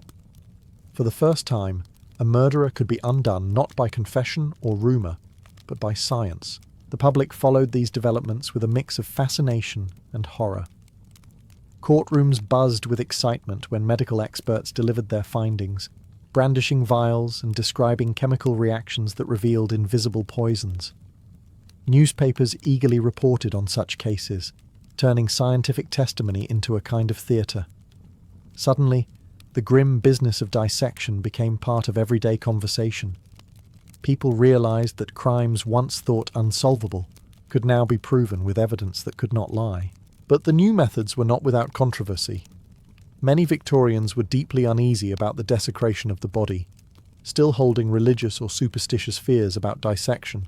For the first time, a murderer could be undone not by confession or rumour, but by science. The public followed these developments with a mix of fascination and horror. Courtrooms buzzed with excitement when medical experts delivered their findings, brandishing vials and describing chemical reactions that revealed invisible poisons. Newspapers eagerly reported on such cases, turning scientific testimony into a kind of theatre. Suddenly, the grim business of dissection became part of everyday conversation. People realised that crimes once thought unsolvable could now be proven with evidence that could not lie. But the new methods were not without controversy. Many Victorians were deeply uneasy about the desecration of the body, still holding religious or superstitious fears about dissection.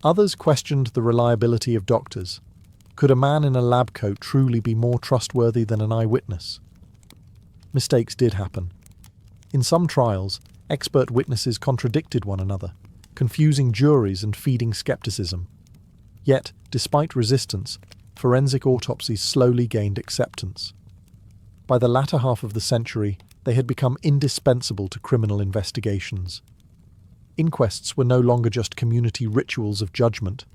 Others questioned the reliability of doctors. Could a man in a lab coat truly be more trustworthy than an eyewitness? Mistakes did happen. In some trials, expert witnesses contradicted one another, confusing juries and feeding skepticism. Yet, despite resistance, forensic autopsies slowly gained acceptance. By the latter half of the century, they had become indispensable to criminal investigations. Inquests were no longer just community rituals of judgment.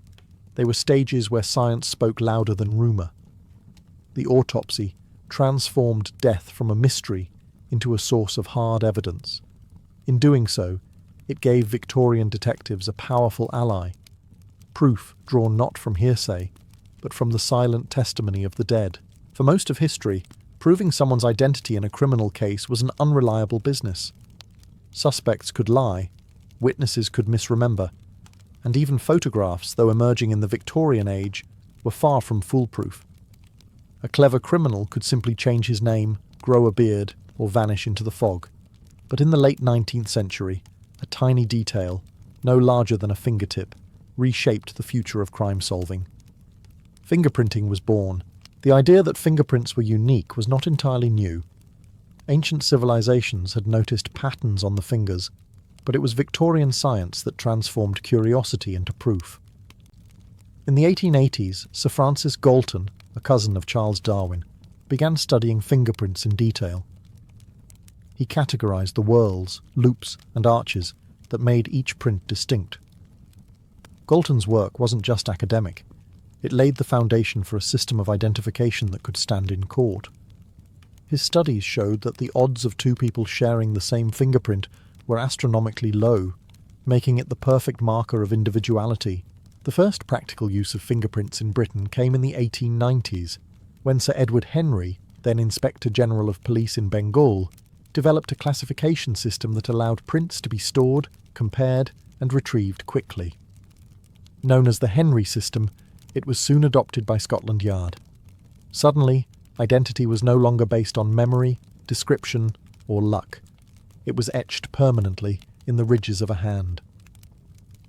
They were stages where science spoke louder than rumour. The autopsy transformed death from a mystery into a source of hard evidence. In doing so, it gave Victorian detectives a powerful ally, proof drawn not from hearsay, but from the silent testimony of the dead. For most of history, proving someone's identity in a criminal case was an unreliable business. Suspects could lie, witnesses could misremember, and even photographs, though emerging in the Victorian age, were far from foolproof. A clever criminal could simply change his name, grow a beard, or vanish into the fog. But in the late 19th century, a tiny detail, no larger than a fingertip, reshaped the future of crime solving. Fingerprinting was born. The idea that fingerprints were unique was not entirely new. Ancient civilizations had noticed patterns on the fingers, but it was Victorian science that transformed curiosity into proof. In the 1880s, Sir Francis Galton, a cousin of Charles Darwin, began studying fingerprints in detail. He categorized the whorls, loops, and arches that made each print distinct. Galton's work wasn't just academic. It laid the foundation for a system of identification that could stand in court. His studies showed that the odds of two people sharing the same fingerprint were astronomically low, making it the perfect marker of individuality. The first practical use of fingerprints in Britain came in the 1890s, when Sir Edward Henry, then Inspector General of Police in Bengal, developed a classification system that allowed prints to be stored, compared, and retrieved quickly. Known as the Henry system, it was soon adopted by Scotland Yard. Suddenly, identity was no longer based on memory, description, or luck. It was etched permanently in the ridges of a hand.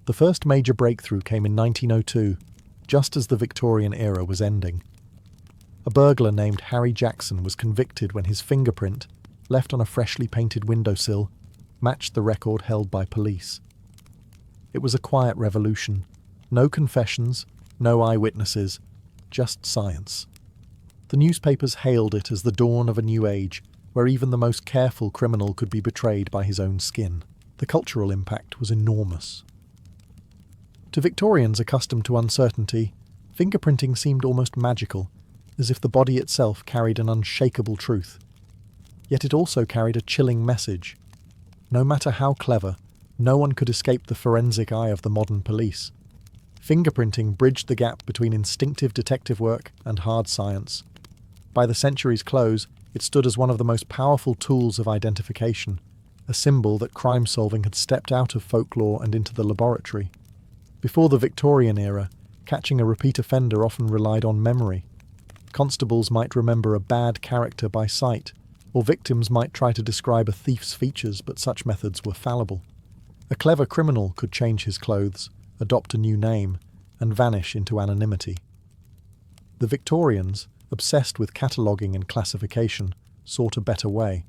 The first major breakthrough came in 1902, just as the Victorian era was ending. A burglar named Harry Jackson was convicted when his fingerprint, left on a freshly painted windowsill, matched the record held by police. It was a quiet revolution. No confessions, no eyewitnesses, just science. The newspapers hailed it as the dawn of a new age, where even the most careful criminal could be betrayed by his own skin. The cultural impact was enormous. To Victorians accustomed to uncertainty, fingerprinting seemed almost magical. as if the body itself carried an unshakable truth. Yet it also carried a chilling message. No matter how clever, no one could escape the forensic eye of the modern police. Fingerprinting bridged the gap between instinctive detective work and hard science. By the century's close, it stood as one of the most powerful tools of identification, a symbol that crime-solving had stepped out of folklore and into the laboratory. Before the Victorian era, catching a repeat offender often relied on memory. Constables might remember a bad character by sight, or victims might try to describe a thief's features, but such methods were fallible. A clever criminal could change his clothes, adopt a new name, and vanish into anonymity. The Victorians, obsessed with cataloguing and classification, sought a better way.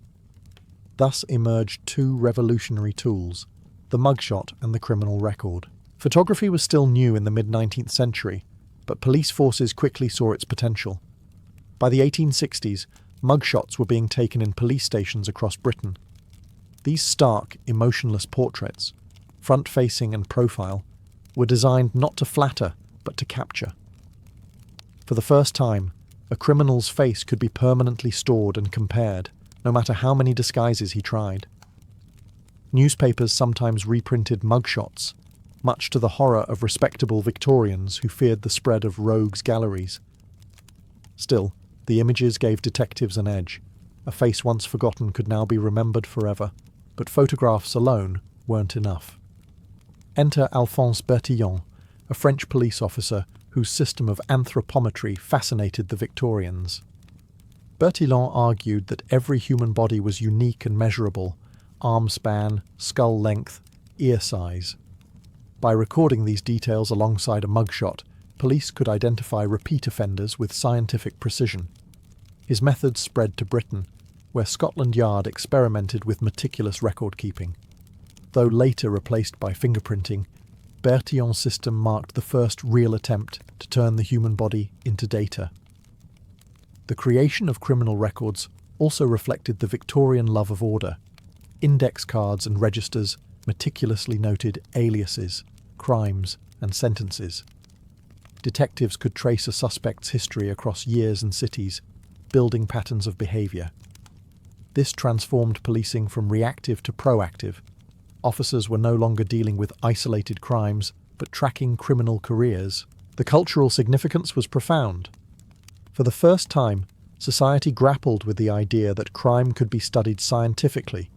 Thus emerged two revolutionary tools, the mugshot and the criminal record. Photography was still new in the mid-19th century, but police forces quickly saw its potential. By the 1860s, mugshots were being taken in police stations across Britain. These stark, emotionless portraits, front-facing and profile, were designed not to flatter, but to capture. For the first time, a criminal's face could be permanently stored and compared, no matter how many disguises he tried. Newspapers sometimes reprinted mugshots, much to the horror of respectable Victorians who feared the spread of rogues' galleries. Still, the images gave detectives an edge. A face once forgotten could now be remembered forever, but photographs alone weren't enough. Enter Alphonse Bertillon, a French police officer whose system of anthropometry fascinated the Victorians. Bertillon argued that every human body was unique and measurable: arm span, skull length, ear size. By recording these details alongside a mugshot, police could identify repeat offenders with scientific precision. His methods spread to Britain, where Scotland Yard experimented with meticulous record-keeping. Though later replaced by fingerprinting, Bertillon's system marked the first real attempt to turn the human body into data. The creation of criminal records also reflected the Victorian love of order. Index cards and registers meticulously noted aliases, crimes, and sentences. Detectives could trace a suspect's history across years and cities, building patterns of behaviour. This transformed policing from reactive to proactive. Officers were no longer dealing with isolated crimes, but tracking criminal careers. The cultural significance was profound. For the first time, society grappled with the idea that crime could be studied scientifically,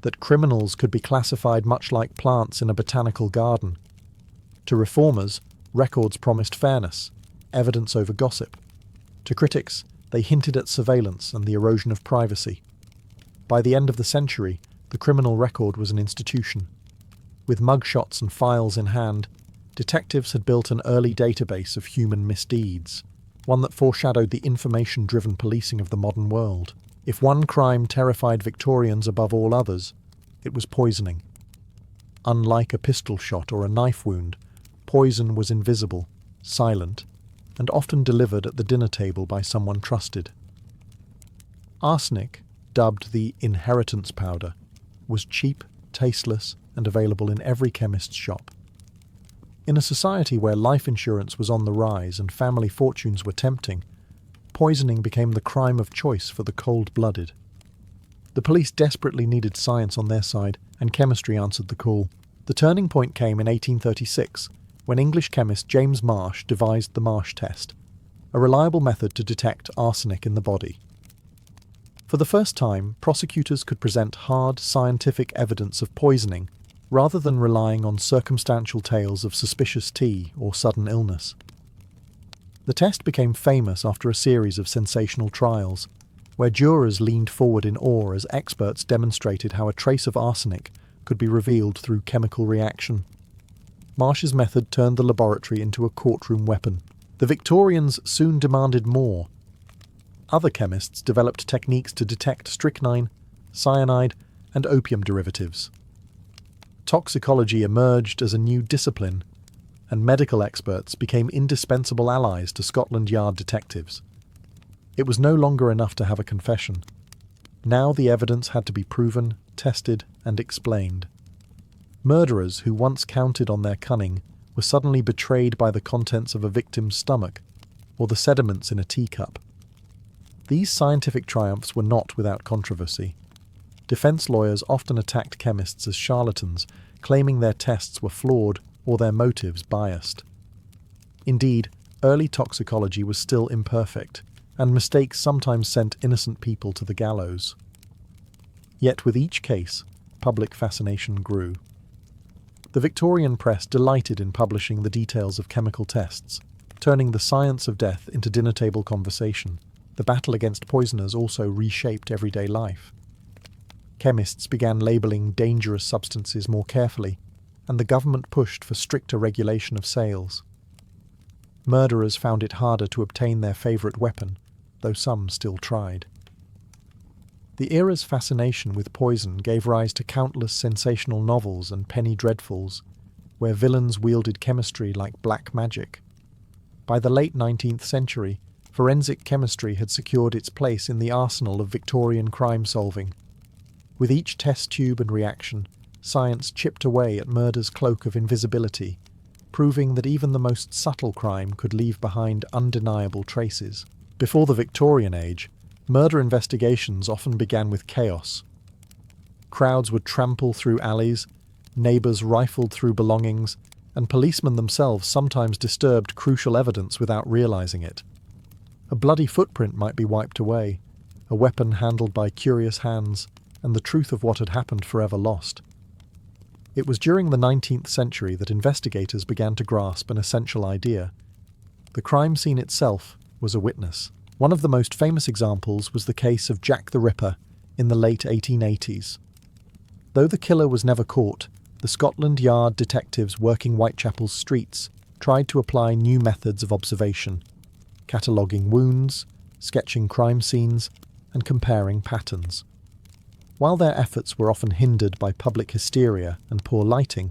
that criminals could be classified much like plants in a botanical garden. To reformers, records promised fairness, evidence over gossip. To critics, they hinted at surveillance and the erosion of privacy. By the end of the century, the criminal record was an institution. With mugshots and files in hand, detectives had built an early database of human misdeeds, one that foreshadowed the information-driven policing of the modern world. If one crime terrified Victorians above all others, it was poisoning. Unlike a pistol shot or a knife wound, poison was invisible, silent, and often delivered at the dinner table by someone trusted. Arsenic, dubbed the inheritance powder, was cheap, tasteless, and available in every chemist's shop. In a society where life insurance was on the rise and family fortunes were tempting, poisoning became the crime of choice for the cold-blooded. The police desperately needed science on their side, and chemistry answered the call. The turning point came in 1836, when English chemist James Marsh devised the Marsh test, a reliable method to detect arsenic in the body. For the first time, prosecutors could present hard, scientific evidence of poisoning, rather than relying on circumstantial tales of suspicious tea or sudden illness. The test became famous after a series of sensational trials, where jurors leaned forward in awe as experts demonstrated how a trace of arsenic could be revealed through chemical reaction. Marsh's method turned the laboratory into a courtroom weapon. The Victorians soon demanded more. Other chemists developed techniques to detect strychnine, cyanide, and opium derivatives. Toxicology emerged as a new discipline, and medical experts became indispensable allies to Scotland Yard detectives. It was no longer enough to have a confession. Now the evidence had to be proven, tested, and explained. Murderers who once counted on their cunning were suddenly betrayed by the contents of a victim's stomach, or the sediments in a teacup. These scientific triumphs were not without controversy. Defense lawyers often attacked chemists as charlatans, claiming their tests were flawed or their motives biased. Indeed, early toxicology was still imperfect, and mistakes sometimes sent innocent people to the gallows. Yet with each case, public fascination grew. The Victorian press delighted in publishing the details of chemical tests, turning the science of death into dinner-table conversation. The battle against poisoners also reshaped everyday life. Chemists began labelling dangerous substances more carefully, and the government pushed for stricter regulation of sales. Murderers found it harder to obtain their favourite weapon, though some still tried. The era's fascination with poison gave rise to countless sensational novels and penny dreadfuls, where villains wielded chemistry like black magic. By the late 19th century, forensic chemistry had secured its place in the arsenal of Victorian crime solving. With each test tube and reaction, science chipped away at murder's cloak of invisibility, proving that even the most subtle crime could leave behind undeniable traces. Before the Victorian age, murder investigations often began with chaos. Crowds would trample through alleys, neighbours rifled through belongings, and policemen themselves sometimes disturbed crucial evidence without realising it. A bloody footprint might be wiped away, a weapon handled by curious hands, and the truth of what had happened forever lost. It was during the 19th century that investigators began to grasp an essential idea. The crime scene itself was a witness. One of the most famous examples was the case of Jack the Ripper in the late 1880s. Though the killer was never caught, the Scotland Yard detectives working Whitechapel's streets tried to apply new methods of observation, cataloguing wounds, sketching crime scenes, and comparing patterns. While their efforts were often hindered by public hysteria and poor lighting,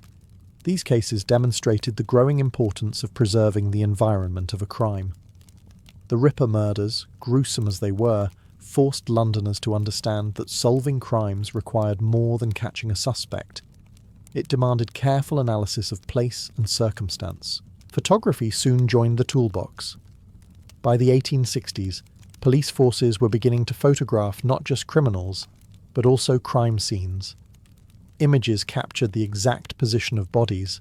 these cases demonstrated the growing importance of preserving the environment of a crime. The Ripper murders, gruesome as they were, forced Londoners to understand that solving crimes required more than catching a suspect. It demanded careful analysis of place and circumstance. Photography soon joined the toolbox. By the 1860s, police forces were beginning to photograph not just criminals, but also crime scenes. Images captured the exact position of bodies,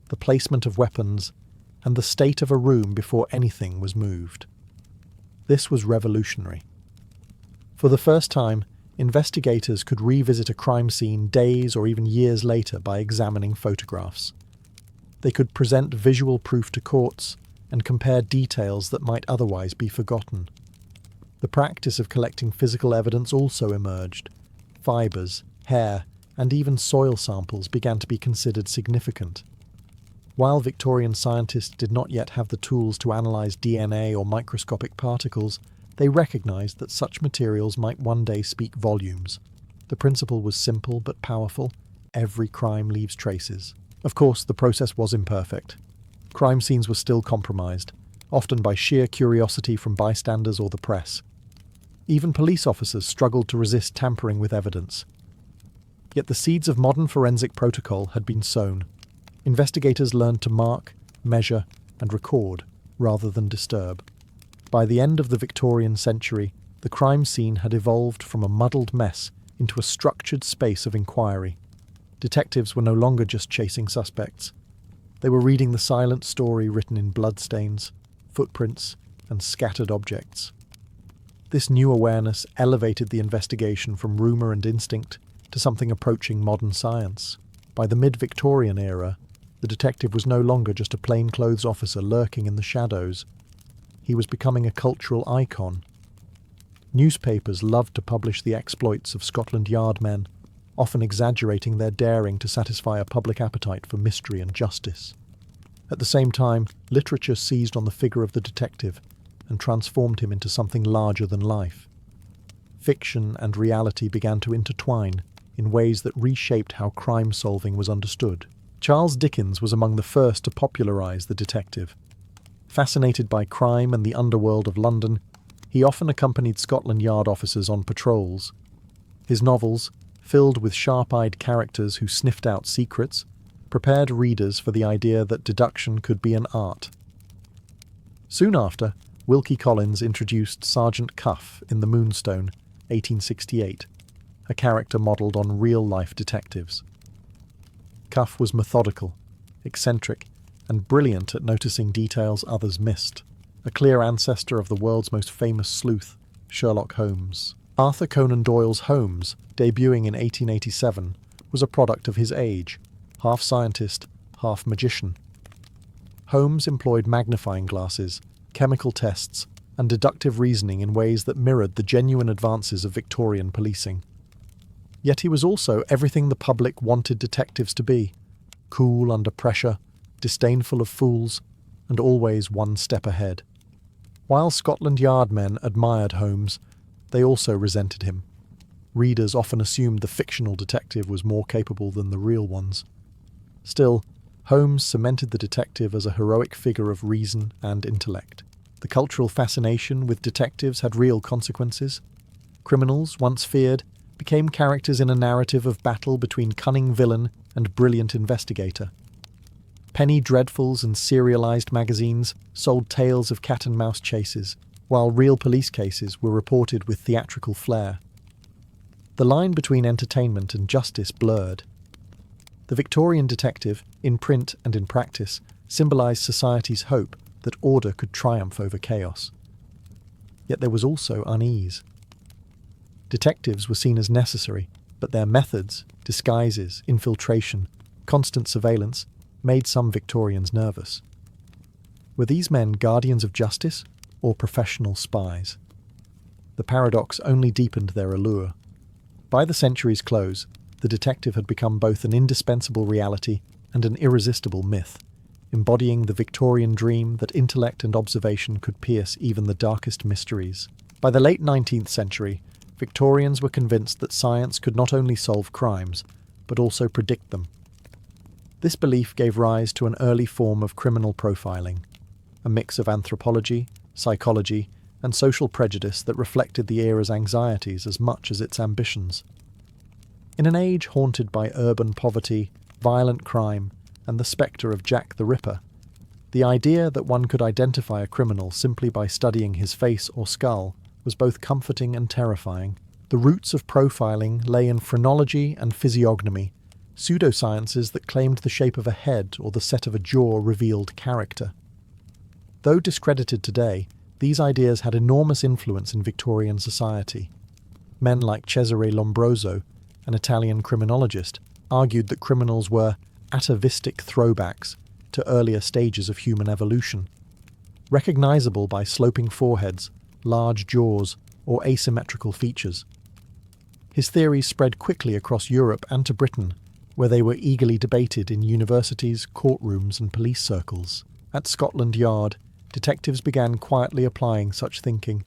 the placement of weapons, and the state of a room before anything was moved. This was revolutionary. For the first time, investigators could revisit a crime scene days or even years later by examining photographs. They could present visual proof to courts and compare details that might otherwise be forgotten. The practice of collecting physical evidence also emerged. Fibres, hair, and even soil samples began to be considered significant. While Victorian scientists did not yet have the tools to analyse DNA or microscopic particles, they recognised that such materials might one day speak volumes. The principle was simple but powerful. Every crime leaves traces. Of course, the process was imperfect. Crime scenes were still compromised, often by sheer curiosity from bystanders or the press. Even police officers struggled to resist tampering with evidence. Yet the seeds of modern forensic protocol had been sown. Investigators learned to mark, measure, and record, rather than disturb. By the end of the Victorian century, the crime scene had evolved from a muddled mess into a structured space of inquiry. Detectives were no longer just chasing suspects. They were reading the silent story written in bloodstains, footprints, and scattered objects. This new awareness elevated the investigation from rumour and instinct to something approaching modern science. By the mid-Victorian era, the detective was no longer just a plainclothes officer lurking in the shadows. He was becoming a cultural icon. Newspapers loved to publish the exploits of Scotland Yard men, often exaggerating their daring to satisfy a public appetite for mystery and justice. At the same time, literature seized on the figure of the detective and transformed him into something larger than life. Fiction and reality began to intertwine in ways that reshaped how crime solving was understood. Charles Dickens was among the first to popularise the detective. Fascinated by crime and the underworld of London, he often accompanied Scotland Yard officers on patrols. His novels, filled with sharp-eyed characters who sniffed out secrets, prepared readers for the idea that deduction could be an art. Soon after, Wilkie Collins introduced Sergeant Cuff in The Moonstone, 1868, a character modelled on real-life detectives. Cuff was methodical, eccentric, and brilliant at noticing details others missed, a clear ancestor of the world's most famous sleuth, Sherlock Holmes. Arthur Conan Doyle's Holmes, debuting in 1887, was a product of his age, half scientist, half magician. Holmes employed magnifying glasses, chemical tests, and deductive reasoning in ways that mirrored the genuine advances of Victorian policing. Yet he was also everything the public wanted detectives to be: cool under pressure, disdainful of fools, and always one step ahead. While Scotland Yard men admired Holmes, they also resented him. Readers often assumed the fictional detective was more capable than the real ones. Still, Holmes cemented the detective as a heroic figure of reason and intellect. The cultural fascination with detectives had real consequences. Criminals, once feared, became characters in a narrative of battle between cunning villain and brilliant investigator. Penny dreadfuls and serialized magazines sold tales of cat-and-mouse chases, while real police cases were reported with theatrical flair. The line between entertainment and justice blurred. The Victorian detective, in print and in practice, symbolized society's hope that order could triumph over chaos. Yet there was also unease. Detectives were seen as necessary, but their methods, disguises, infiltration, constant surveillance, made some Victorians nervous. Were these men guardians of justice or professional spies? The paradox only deepened their allure. By the century's close, the detective had become both an indispensable reality and an irresistible myth, embodying the Victorian dream that intellect and observation could pierce even the darkest mysteries. By the late 19th century, Victorians were convinced that science could not only solve crimes, but also predict them. This belief gave rise to an early form of criminal profiling, a mix of anthropology, psychology, and social prejudice that reflected the era's anxieties as much as its ambitions. In an age haunted by urban poverty, violent crime, and the spectre of Jack the Ripper, the idea that one could identify a criminal simply by studying his face or skull was both comforting and terrifying. The roots of profiling lay in phrenology and physiognomy, pseudosciences that claimed the shape of a head or the set of a jaw revealed character. Though discredited today, these ideas had enormous influence in Victorian society. Men like Cesare Lombroso, an Italian criminologist, argued that criminals were atavistic throwbacks to earlier stages of human evolution, recognizable by sloping foreheads, large jaws, or asymmetrical features. His theories spread quickly across Europe and to Britain, where they were eagerly debated in universities, courtrooms, and police circles. At Scotland Yard, detectives began quietly applying such thinking.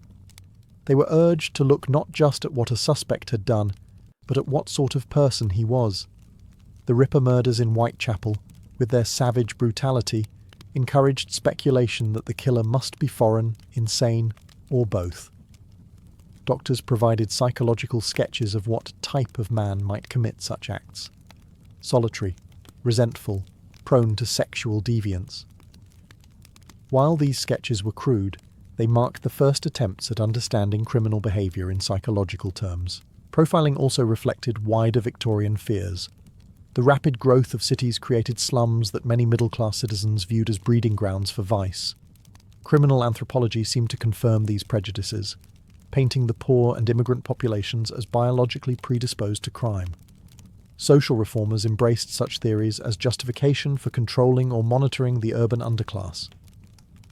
They were urged to look not just at what a suspect had done, but at what sort of person he was. The Ripper murders in Whitechapel, with their savage brutality, encouraged speculation that the killer must be foreign, insane, or both. Doctors provided psychological sketches of what type of man might commit such acts: solitary, resentful, prone to sexual deviance. While these sketches were crude, they marked the first attempts at understanding criminal behaviour in psychological terms. Profiling also reflected wider Victorian fears. The rapid growth of cities created slums that many middle-class citizens viewed as breeding grounds for vice. Criminal anthropology seemed to confirm these prejudices, painting the poor and immigrant populations as biologically predisposed to crime. Social reformers embraced such theories as justification for controlling or monitoring the urban underclass.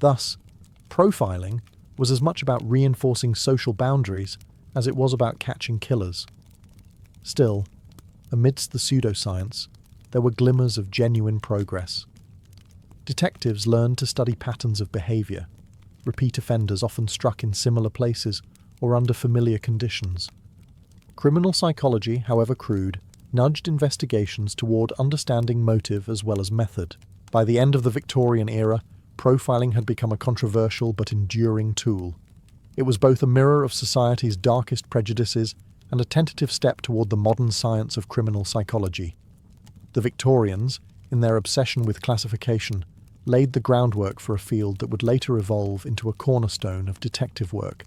Thus, profiling was as much about reinforcing social boundaries as it was about catching killers. Still, amidst the pseudoscience, there were glimmers of genuine progress. Detectives learned to study patterns of behaviour. Repeat offenders often struck in similar places or under familiar conditions. Criminal psychology, however crude, nudged investigations toward understanding motive as well as method. By the end of the Victorian era, profiling had become a controversial but enduring tool. It was both a mirror of society's darkest prejudices and a tentative step toward the modern science of criminal psychology. The Victorians, in their obsession with classification, laid the groundwork for a field that would later evolve into a cornerstone of detective work.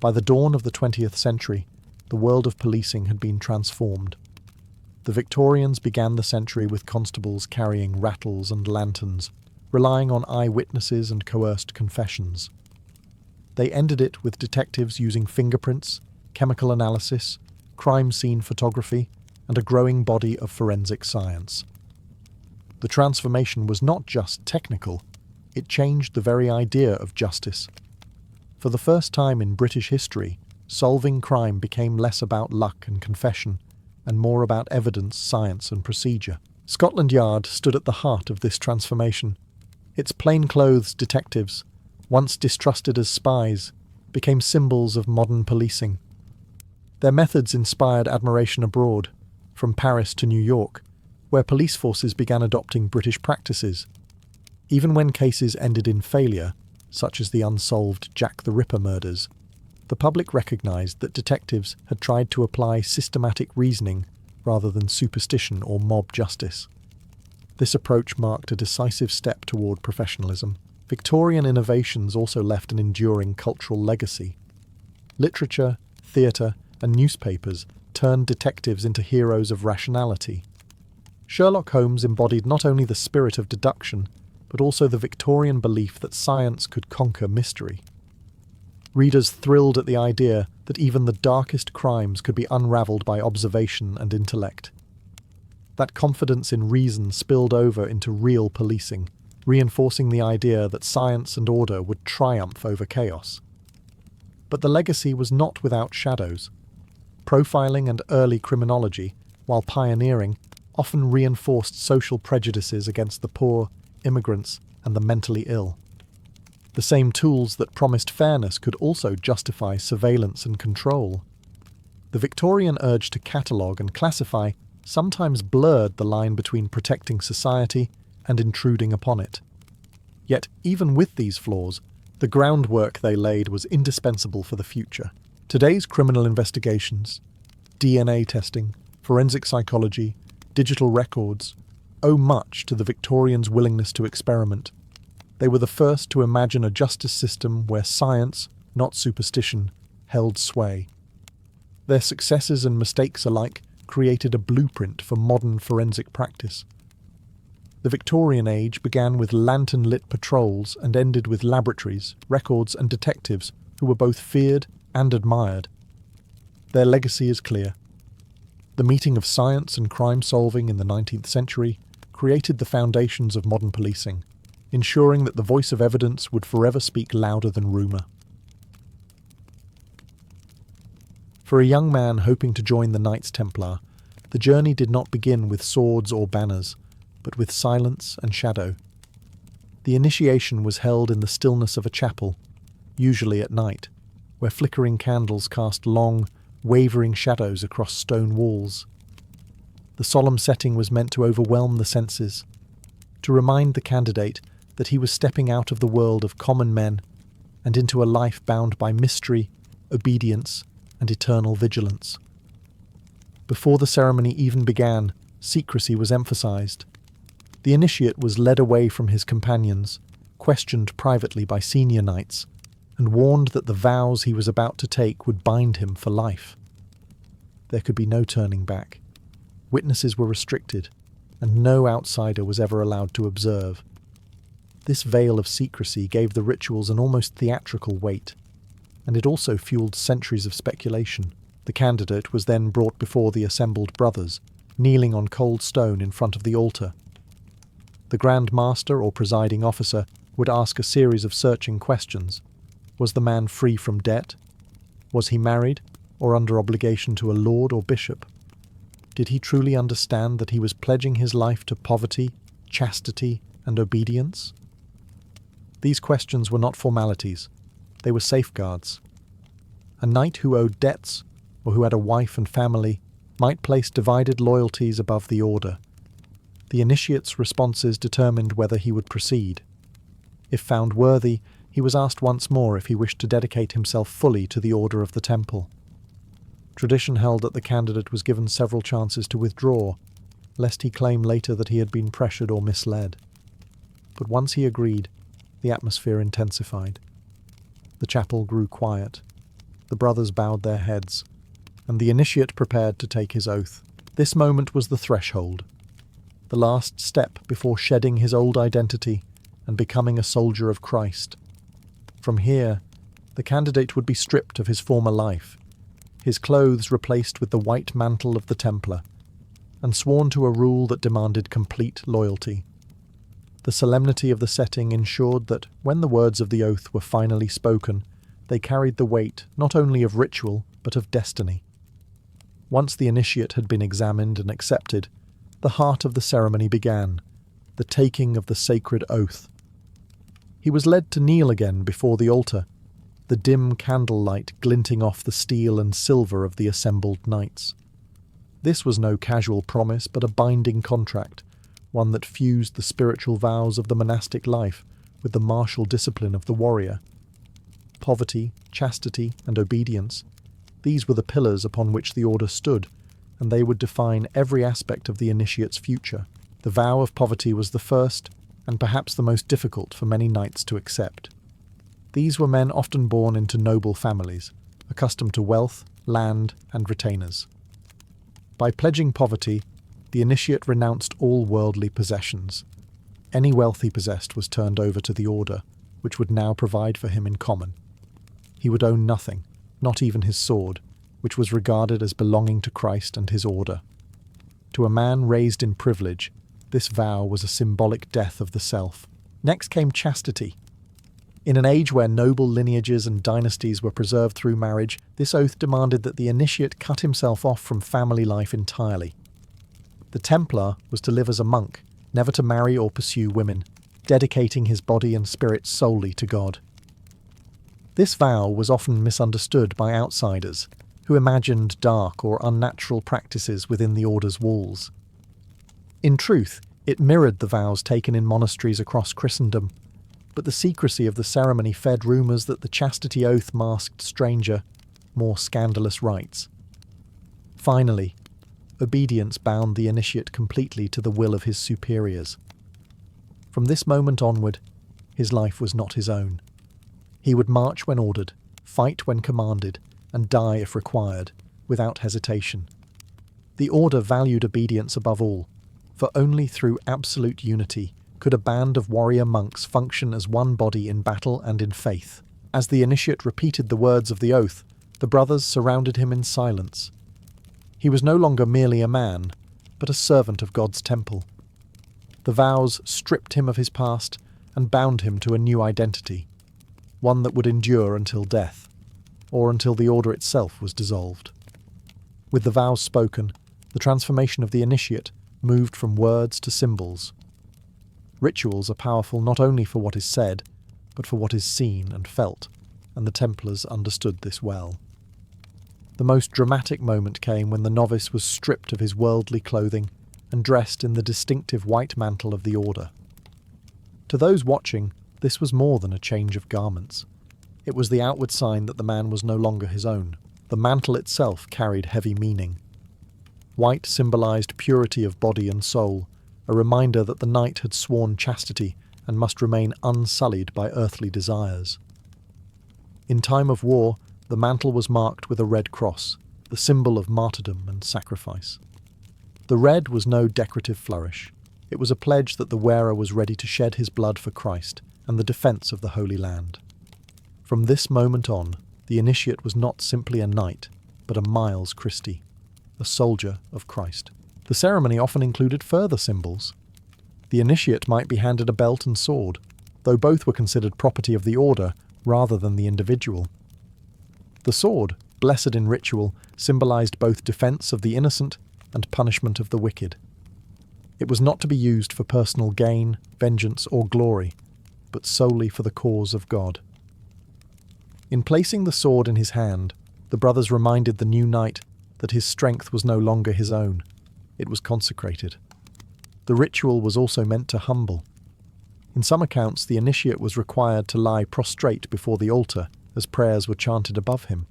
By the dawn of the 20th century, the world of policing had been transformed. The Victorians began the century with constables carrying rattles and lanterns, relying on eyewitnesses and coerced confessions. They ended it with detectives using fingerprints, chemical analysis, crime scene photography, and a growing body of forensic science. The transformation was not just technical, it changed the very idea of justice. For the first time in British history, solving crime became less about luck and confession, and more about evidence, science, and procedure. Scotland Yard stood at the heart of this transformation. Its plainclothes detectives, once distrusted as spies, became symbols of modern policing. Their methods inspired admiration abroad, from Paris to New York, where police forces began adopting British practices. Even when cases ended in failure, such as the unsolved Jack the Ripper murders, the public recognised that detectives had tried to apply systematic reasoning rather than superstition or mob justice. This approach marked a decisive step toward professionalism. Victorian innovations also left an enduring cultural legacy. Literature, theatre, and newspapers turned detectives into heroes of rationality. Sherlock Holmes embodied not only the spirit of deduction, but also the Victorian belief that science could conquer mystery. Readers thrilled at the idea that even the darkest crimes could be unravelled by observation and intellect. That confidence in reason spilled over into real policing, reinforcing the idea that science and order would triumph over chaos. But the legacy was not without shadows. Profiling and early criminology, while pioneering, often reinforced social prejudices against the poor, immigrants, and the mentally ill. The same tools that promised fairness could also justify surveillance and control. The Victorian urge to catalogue and classify sometimes blurred the line between protecting society and intruding upon it. Yet, even with these flaws, the groundwork they laid was indispensable for the future. Today's criminal investigations, DNA testing, forensic psychology, digital records, owe much to the Victorians' willingness to experiment. They were the first to imagine a justice system where science, not superstition, held sway. Their successes and mistakes alike created a blueprint for modern forensic practice. The Victorian age began with lantern-lit patrols and ended with laboratories, records, and detectives who were both feared and admired. Their legacy is clear. The meeting of science and crime-solving in the 19th century created the foundations of modern policing, ensuring that the voice of evidence would forever speak louder than rumour. For a young man hoping to join the Knights Templar, the journey did not begin with swords or banners, but with silence and shadow. The initiation was held in the stillness of a chapel, usually at night, where flickering candles cast long, wavering shadows across stone walls. The solemn setting was meant to overwhelm the senses, to remind the candidate that he was stepping out of the world of common men and into a life bound by mystery, obedience, and eternal vigilance. Before the ceremony even began, secrecy was emphasized. The initiate was led away from his companions, questioned privately by senior knights, and warned that the vows he was about to take would bind him for life. There could be no turning back. Witnesses were restricted, and no outsider was ever allowed to observe. This veil of secrecy gave the rituals an almost theatrical weight, and it also fueled centuries of speculation. The candidate was then brought before the assembled brothers, kneeling on cold stone in front of the altar. The Grand Master or presiding officer would ask a series of searching questions. Was the man free from debt? Was he married, or under obligation to a lord or bishop? Did he truly understand that he was pledging his life to poverty, chastity, and obedience? These questions were not formalities. They were safeguards. A knight who owed debts, or who had a wife and family, might place divided loyalties above the order. The initiate's responses determined whether he would proceed. If found worthy, he was asked once more if he wished to dedicate himself fully to the order of the temple. Tradition held that the candidate was given several chances to withdraw, lest he claim later that he had been pressured or misled. but once he agreed, the atmosphere intensified. The chapel grew quiet. The brothers bowed their heads, and the initiate prepared to take his oath. This moment was the threshold, the last step before shedding his old identity and becoming a soldier of Christ. From here, the candidate would be stripped of his former life, his clothes replaced with the white mantle of the Templar, and sworn to a rule that demanded complete loyalty. The solemnity of the setting ensured that, when the words of the oath were finally spoken, they carried the weight not only of ritual, but of destiny. Once the initiate had been examined and accepted, the heart of the ceremony began, the taking of the sacred oath. He was led to kneel again before the altar, the dim candlelight glinting off the steel and silver of the assembled knights. This was no casual promise, but a binding contract, one that fused the spiritual vows of the monastic life with the martial discipline of the warrior. Poverty, chastity, and obedience, these were the pillars upon which the order stood, and they would define every aspect of the initiate's future. The vow of poverty was the first, and perhaps the most difficult for many knights to accept. These were men often born into noble families, accustomed to wealth, land, and retainers. By pledging poverty, the initiate renounced all worldly possessions. Any wealth he possessed was turned over to the order, which would now provide for him in common. He would own nothing, not even his sword, which was regarded as belonging to Christ and his order. To a man raised in privilege, this vow was a symbolic death of the self. Next came chastity. In an age where noble lineages and dynasties were preserved through marriage, this oath demanded that the initiate cut himself off from family life entirely. The Templar was to live as a monk, never to marry or pursue women, dedicating his body and spirit solely to God. This vow was often misunderstood by outsiders, who imagined dark or unnatural practices within the order's walls. In truth, it mirrored the vows taken in monasteries across Christendom, but the secrecy of the ceremony fed rumours that the chastity oath masked stranger, more scandalous rites. Finally, obedience bound the initiate completely to the will of his superiors. From this moment onward, his life was not his own. He would march when ordered, fight when commanded, and die if required, without hesitation. The order valued obedience above all, for only through absolute unity could a band of warrior monks function as one body in battle and in faith. As the initiate repeated the words of the oath, the brothers surrounded him in silence. He was no longer merely a man, but a servant of God's temple. The vows stripped him of his past and bound him to a new identity, one that would endure until death, or until the order itself was dissolved. With the vows spoken, the transformation of the initiate moved from words to symbols. Rituals are powerful not only for what is said, but for what is seen and felt, and the Templars understood this well. The most dramatic moment came when the novice was stripped of his worldly clothing and dressed in the distinctive white mantle of the order. To those watching, this was more than a change of garments. It was the outward sign that the man was no longer his own. The mantle itself carried heavy meaning. White symbolized purity of body and soul, a reminder that the knight had sworn chastity and must remain unsullied by earthly desires. In time of war, the mantle was marked with a red cross, the symbol of martyrdom and sacrifice. The red was no decorative flourish. It was a pledge that the wearer was ready to shed his blood for Christ and the defence of the Holy Land. From this moment on, the initiate was not simply a knight, but a Miles Christi, a soldier of Christ. The ceremony often included further symbols. The initiate might be handed a belt and sword, though both were considered property of the order rather than the individual. The sword, blessed in ritual, symbolized both defense of the innocent and punishment of the wicked. It was not to be used for personal gain, vengeance, or glory, but solely for the cause of God. In placing the sword in his hand, the brothers reminded the new knight that his strength was no longer his own. It was consecrated. The ritual was also meant to humble. In some accounts, the initiate was required to lie prostrate before the altar as prayers were chanted above him.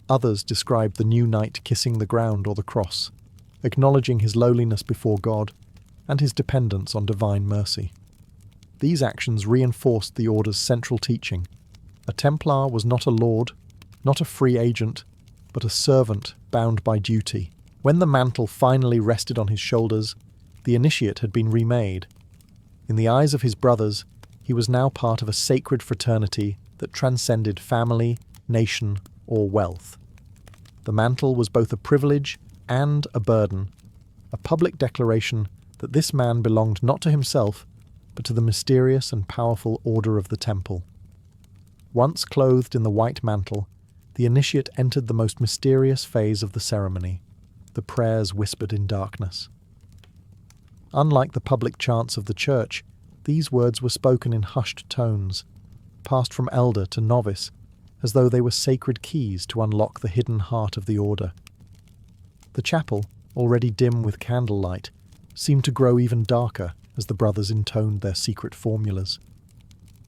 Others described the new knight kissing the ground or the cross, acknowledging his lowliness before God and his dependence on divine mercy. These actions reinforced the Order's central teaching. A Templar was not a lord, not a free agent, but a servant bound by duty. When the mantle finally rested on his shoulders, the initiate had been remade. In the eyes of his brothers, he was now part of a sacred fraternity that transcended family, nation, or wealth. The mantle was both a privilege and a burden, a public declaration that this man belonged not to himself, but to the mysterious and powerful Order of the Temple. Once clothed in the white mantle, the initiate entered the most mysterious phase of the ceremony, the prayers whispered in darkness. Unlike the public chants of the church, these words were spoken in hushed tones, passed from elder to novice, as though they were sacred keys to unlock the hidden heart of the Order. The chapel, already dim with candlelight, seemed to grow even darker as the brothers intoned their secret formulas.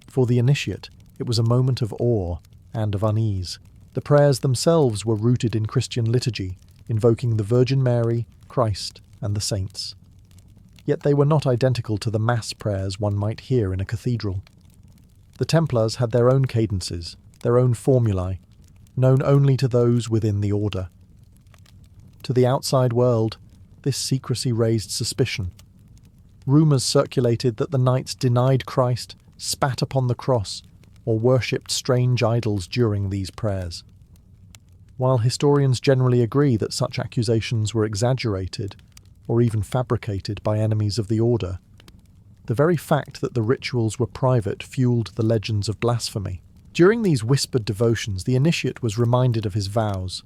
For the initiate, it was a moment of awe and of unease. The prayers themselves were rooted in Christian liturgy, invoking the Virgin Mary, Christ, and the saints. Yet they were not identical to the mass prayers one might hear in a cathedral. The Templars had their own cadences, their own formulae, known only to those within the Order. To the outside world, this secrecy raised suspicion. Rumours circulated that the knights denied Christ, spat upon the cross, or worshipped strange idols during these prayers. While historians generally agree that such accusations were exaggerated, or even fabricated by enemies of the Order, the very fact that the rituals were private fueled the legends of blasphemy. During these whispered devotions, the initiate was reminded of his vows.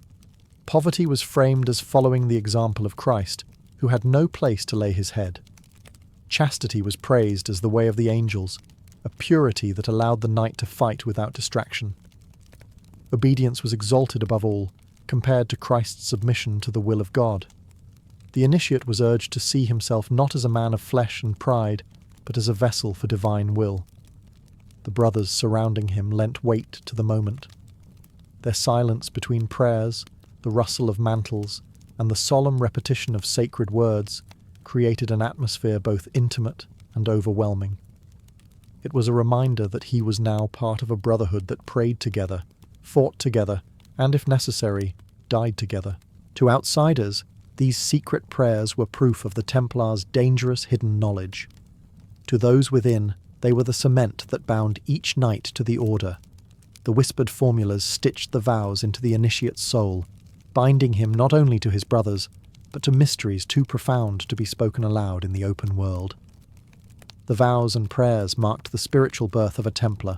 Poverty was framed as following the example of Christ, who had no place to lay his head. Chastity was praised as the way of the angels, a purity that allowed the knight to fight without distraction. Obedience was exalted above all, compared to Christ's submission to the will of God. The initiate was urged to see himself not as a man of flesh and pride, but as a vessel for divine will. The brothers surrounding him lent weight to the moment. Their silence between prayers, the rustle of mantles, and the solemn repetition of sacred words created an atmosphere both intimate and overwhelming. It was a reminder that he was now part of a brotherhood that prayed together, fought together, and, if necessary, died together. To outsiders, these secret prayers were proof of the Templars' dangerous hidden knowledge. To those within, they were the cement that bound each knight to the Order. The whispered formulas stitched the vows into the initiate's soul, binding him not only to his brothers, but to mysteries too profound to be spoken aloud in the open world. The vows and prayers marked the spiritual birth of a Templar,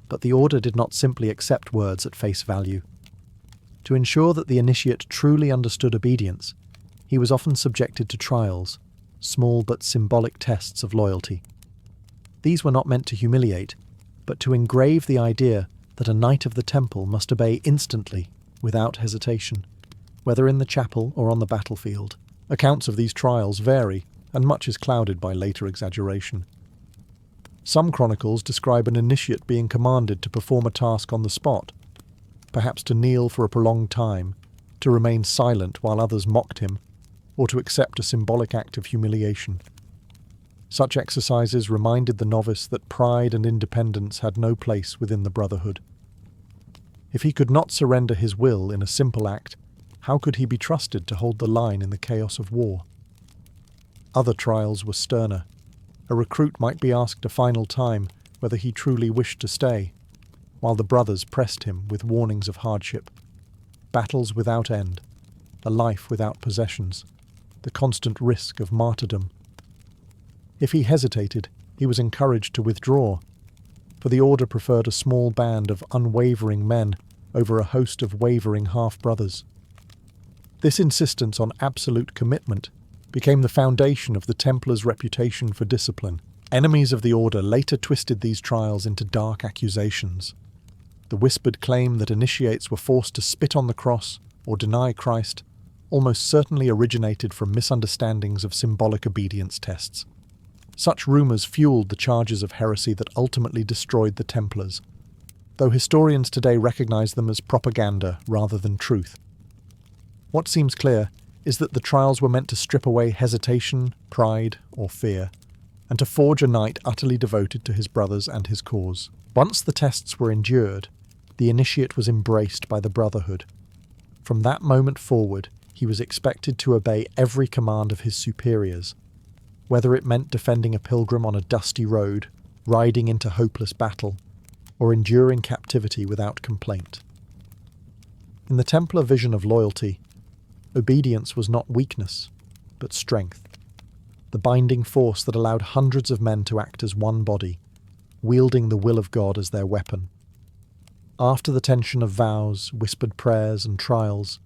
but the Order did not simply accept words at face value. To ensure that the initiate truly understood obedience, he was often subjected to trials, small but symbolic tests of loyalty. These were not meant to humiliate, but to engrave the idea that a knight of the Temple must obey instantly, without hesitation, whether in the chapel or on the battlefield. Accounts of these trials vary, and much is clouded by later exaggeration. Some chronicles describe an initiate being commanded to perform a task on the spot, perhaps to kneel for a prolonged time, to remain silent while others mocked him, or to accept a symbolic act of humiliation. Such exercises reminded the novice that pride and independence had no place within the brotherhood. If he could not surrender his will in a simple act, how could he be trusted to hold the line in the chaos of war? Other trials were sterner. A recruit might be asked a final time whether he truly wished to stay, while the brothers pressed him with warnings of hardship. Battles without end, a life without possessions, the constant risk of martyrdom. If he hesitated, he was encouraged to withdraw, for the Order preferred a small band of unwavering men over a host of wavering half-brothers. This insistence on absolute commitment became the foundation of the Templars' reputation for discipline. Enemies of the Order later twisted these trials into dark accusations. The whispered claim that initiates were forced to spit on the cross or deny Christ almost certainly originated from misunderstandings of symbolic obedience tests. Such rumours fueled the charges of heresy that ultimately destroyed the Templars, though historians today recognise them as propaganda rather than truth. What seems clear is that the trials were meant to strip away hesitation, pride, or fear. and to forge a knight utterly devoted to his brothers and his cause. Once the tests were endured, the initiate was embraced by the brotherhood. From that moment forward, he was expected to obey every command of his superiors, whether it meant defending a pilgrim on a dusty road, riding into hopeless battle, or enduring captivity without complaint. In the Templar vision of loyalty, obedience was not weakness, but strength, the binding force that allowed hundreds of men to act as one body, wielding the will of God as their weapon. After the tension of vows, whispered prayers, and trials,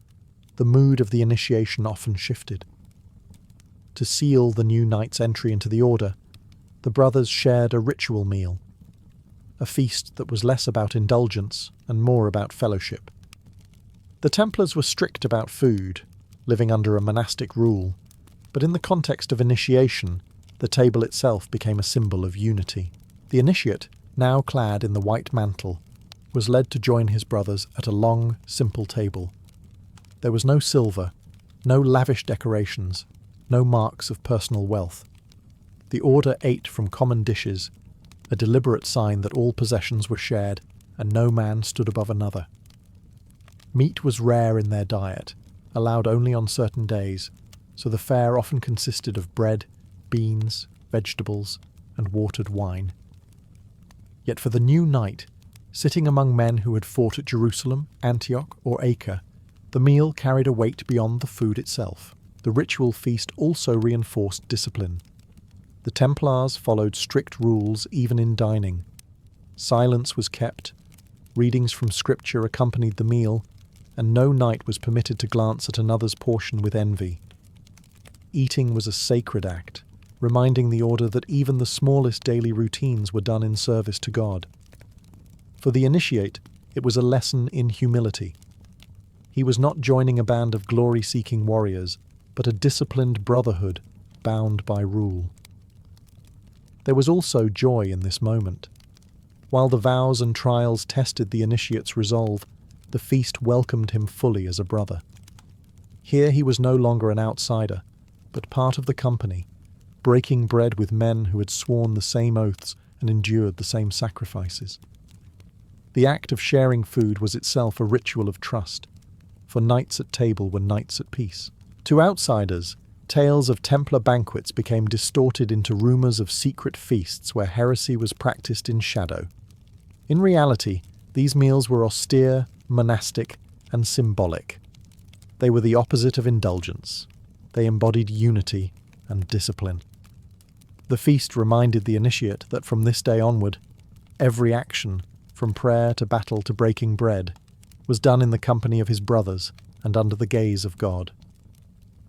the mood of the initiation often shifted. To seal the new knight's entry into the order, the brothers shared a ritual meal, a feast that was less about indulgence and more about fellowship. The Templars were strict about food, living under a monastic rule, but in the context of initiation, the table itself became a symbol of unity. The initiate, now clad in the white mantle, was led to join his brothers at a long, simple table. There was no silver, no lavish decorations, no marks of personal wealth. The order ate from common dishes, a deliberate sign that all possessions were shared and no man stood above another. Meat was rare in their diet, allowed only on certain days, so the fare often consisted of bread, beans, vegetables, and watered wine. Yet for the new knight, sitting among men who had fought at Jerusalem, Antioch, or Acre, the meal carried a weight beyond the food itself. The ritual feast also reinforced discipline. The Templars followed strict rules even in dining. Silence was kept, readings from scripture accompanied the meal, and no knight was permitted to glance at another's portion with envy. Eating was a sacred act, reminding the order that even the smallest daily routines were done in service to God. For the initiate, it was a lesson in humility. He was not joining a band of glory-seeking warriors, but a disciplined brotherhood bound by rule. There was also joy in this moment. While the vows and trials tested the initiate's resolve, the feast welcomed him fully as a brother. Here he was no longer an outsider, but part of the company, breaking bread with men who had sworn the same oaths and endured the same sacrifices. The act of sharing food was itself a ritual of trust, for knights at table were knights at peace. To outsiders, tales of Templar banquets became distorted into rumours of secret feasts where heresy was practiced in shadow. In reality, these meals were austere, monastic, and symbolic. They were the opposite of indulgence. They embodied unity and discipline. The feast reminded the initiate that from this day onward, every action, from prayer to battle to breaking bread, was done in the company of his brothers and under the gaze of God.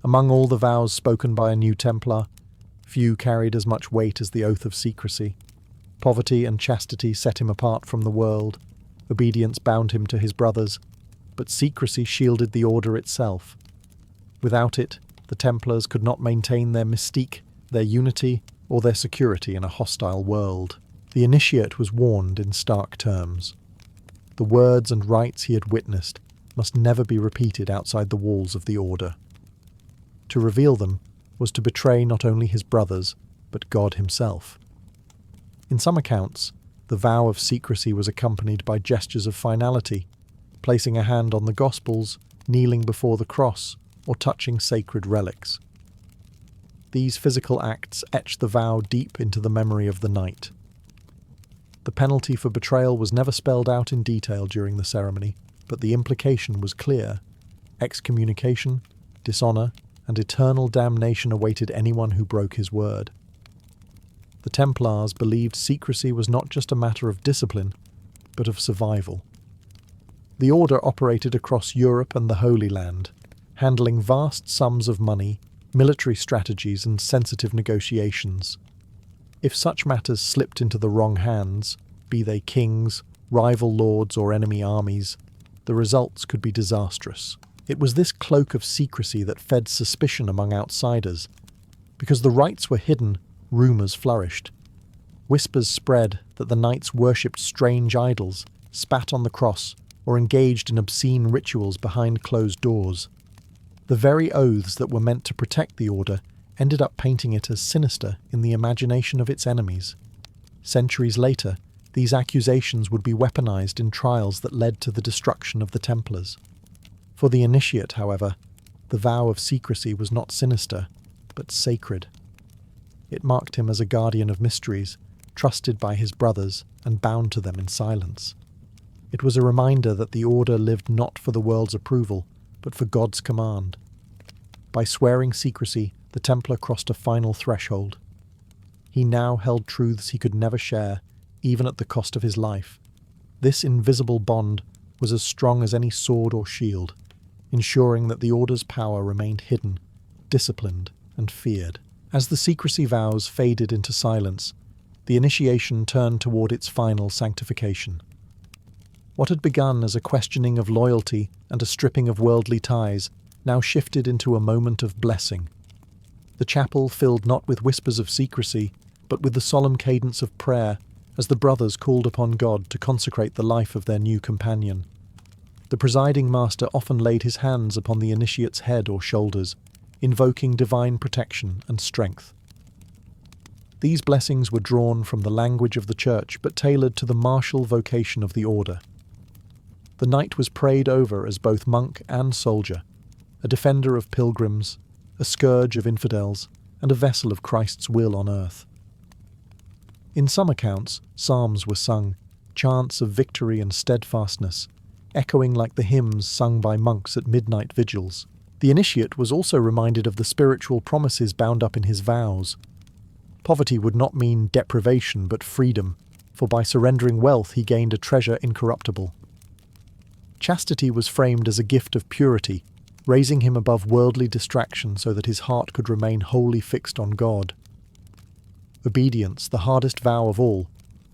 Among all the vows spoken by a new Templar, few carried as much weight as the oath of secrecy. Poverty and chastity set him apart from the world, obedience bound him to his brothers, but secrecy shielded the order itself. Without it, the Templars could not maintain their mystique, their unity, or their security in a hostile world. The initiate was warned in stark terms. The words and rites he had witnessed must never be repeated outside the walls of the order. To reveal them was to betray not only his brothers, but God himself. In some accounts, the vow of secrecy was accompanied by gestures of finality, placing a hand on the Gospels, kneeling before the cross, or touching sacred relics. These physical acts etched the vow deep into the memory of the knight. The penalty for betrayal was never spelled out in detail during the ceremony, but the implication was clear. Excommunication, dishonour, and eternal damnation awaited anyone who broke his word. The Templars believed secrecy was not just a matter of discipline, but of survival. The order operated across Europe and the Holy Land, handling vast sums of money, military strategies, and sensitive negotiations. If such matters slipped into the wrong hands, be they kings, rival lords, or enemy armies, the results could be disastrous. It was this cloak of secrecy that fed suspicion among outsiders. Because the rites were hidden, rumours flourished. Whispers spread that the knights worshipped strange idols, spat on the cross, or engaged in obscene rituals behind closed doors. The very oaths that were meant to protect the order ended up painting it as sinister in the imagination of its enemies. Centuries later, these accusations would be weaponized in trials that led to the destruction of the Templars. For the initiate, however, the vow of secrecy was not sinister, but sacred. It marked him as a guardian of mysteries, trusted by his brothers and bound to them in silence. It was a reminder that the order lived not for the world's approval, but for God's command. By swearing secrecy, the Templar crossed a final threshold. He now held truths he could never share, even at the cost of his life. This invisible bond was as strong as any sword or shield, ensuring that the Order's power remained hidden, disciplined, and feared. As the secrecy vows faded into silence, the initiation turned toward its final sanctification. What had begun as a questioning of loyalty and a stripping of worldly ties now shifted into a moment of blessing. The chapel filled not with whispers of secrecy, but with the solemn cadence of prayer as the brothers called upon God to consecrate the life of their new companion. The presiding master often laid his hands upon the initiate's head or shoulders, invoking divine protection and strength. These blessings were drawn from the language of the church, but tailored to the martial vocation of the order. The knight was prayed over as both monk and soldier, a defender of pilgrims, a scourge of infidels, and a vessel of Christ's will on earth. In some accounts, psalms were sung, chants of victory and steadfastness, echoing like the hymns sung by monks at midnight vigils. The initiate was also reminded of the spiritual promises bound up in his vows. Poverty would not mean deprivation but freedom, for by surrendering wealth he gained a treasure incorruptible. Chastity was framed as a gift of purity, raising him above worldly distraction so that his heart could remain wholly fixed on God. Obedience, the hardest vow of all,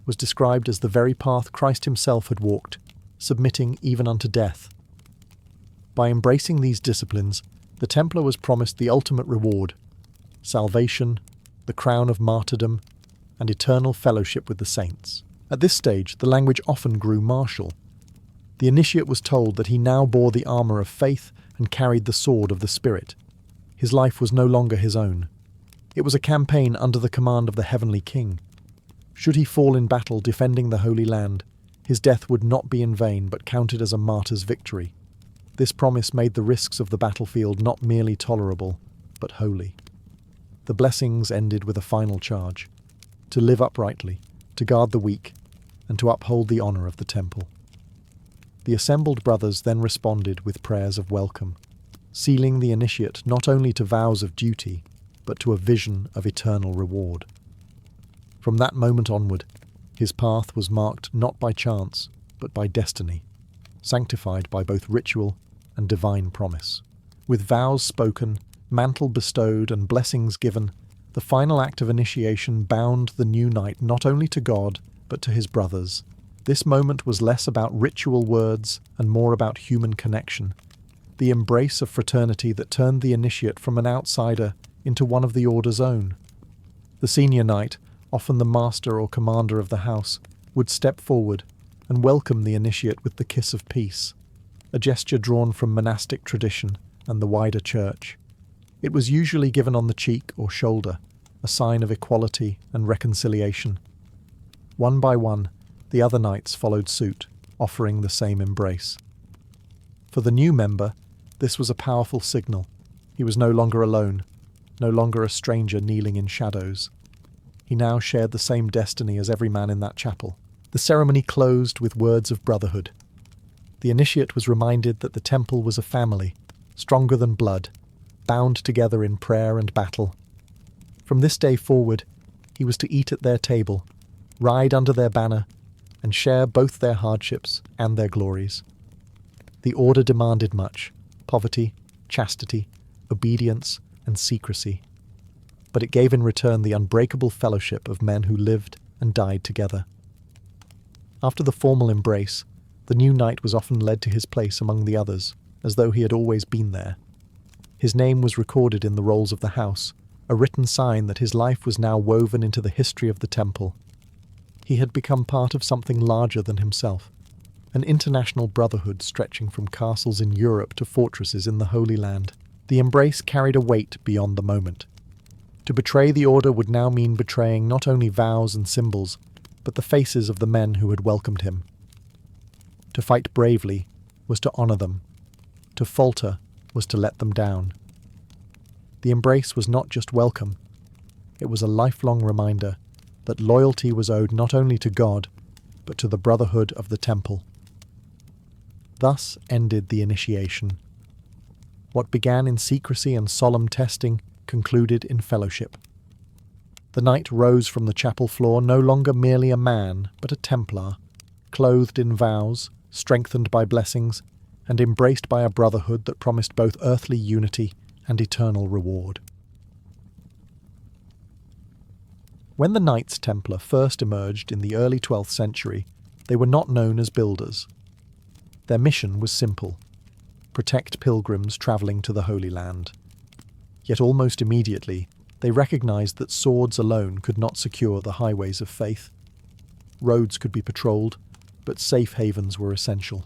was described as the very path Christ himself had walked, submitting even unto death. By embracing these disciplines, the Templar was promised the ultimate reward: salvation, the crown of martyrdom, and eternal fellowship with the saints. At this stage, the language often grew martial. The initiate was told that he now bore the armour of faith and carried the sword of the Spirit. His life was no longer his own. It was a campaign under the command of the heavenly King. Should he fall in battle defending the Holy Land, his death would not be in vain but counted as a martyr's victory. This promise made the risks of the battlefield not merely tolerable, but holy. The blessings ended with a final charge: to live uprightly, to guard the weak, and to uphold the honour of the temple. The assembled brothers then responded with prayers of welcome, sealing the initiate not only to vows of duty, but to a vision of eternal reward. From that moment onward, his path was marked not by chance, but by destiny, sanctified by both ritual and divine promise. With vows spoken, mantle bestowed, and blessings given, the final act of initiation bound the new knight not only to God, but to his brothers. This moment was less about ritual words and more about human connection, the embrace of fraternity that turned the initiate from an outsider into one of the order's own. The senior knight, often the master or commander of the house, would step forward and welcome the initiate with the kiss of peace, a gesture drawn from monastic tradition and the wider church. It was usually given on the cheek or shoulder, a sign of equality and reconciliation. One by one, the other knights followed suit, offering the same embrace. For the new member, this was a powerful signal. He was no longer alone, no longer a stranger kneeling in shadows. He now shared the same destiny as every man in that chapel. The ceremony closed with words of brotherhood. The initiate was reminded that the temple was a family, stronger than blood, bound together in prayer and battle. From this day forward, he was to eat at their table, ride under their banner, and share both their hardships and their glories. The order demanded much: poverty, chastity, obedience, and secrecy. But it gave in return the unbreakable fellowship of men who lived and died together. After the formal embrace, the new knight was often led to his place among the others, as though he had always been there. His name was recorded in the rolls of the house, a written sign that his life was now woven into the history of the temple. He had become part of something larger than himself, an international brotherhood stretching from castles in Europe to fortresses in the Holy Land. The embrace carried a weight beyond the moment. To betray the order would now mean betraying not only vows and symbols, but the faces of the men who had welcomed him. To fight bravely was to honour them. To falter was to let them down. The embrace was not just welcome, it was a lifelong reminder that loyalty was owed not only to God, but to the brotherhood of the temple. Thus ended the initiation. What began in secrecy and solemn testing concluded in fellowship. The knight rose from the chapel floor no longer merely a man, but a Templar, clothed in vows, strengthened by blessings, and embraced by a brotherhood that promised both earthly unity and eternal reward. When the Knights Templar first emerged in the early 12th century, they were not known as builders. Their mission was simple: protect pilgrims travelling to the Holy Land. Yet almost immediately, they recognized that swords alone could not secure the highways of faith. Roads could be patrolled, but safe havens were essential.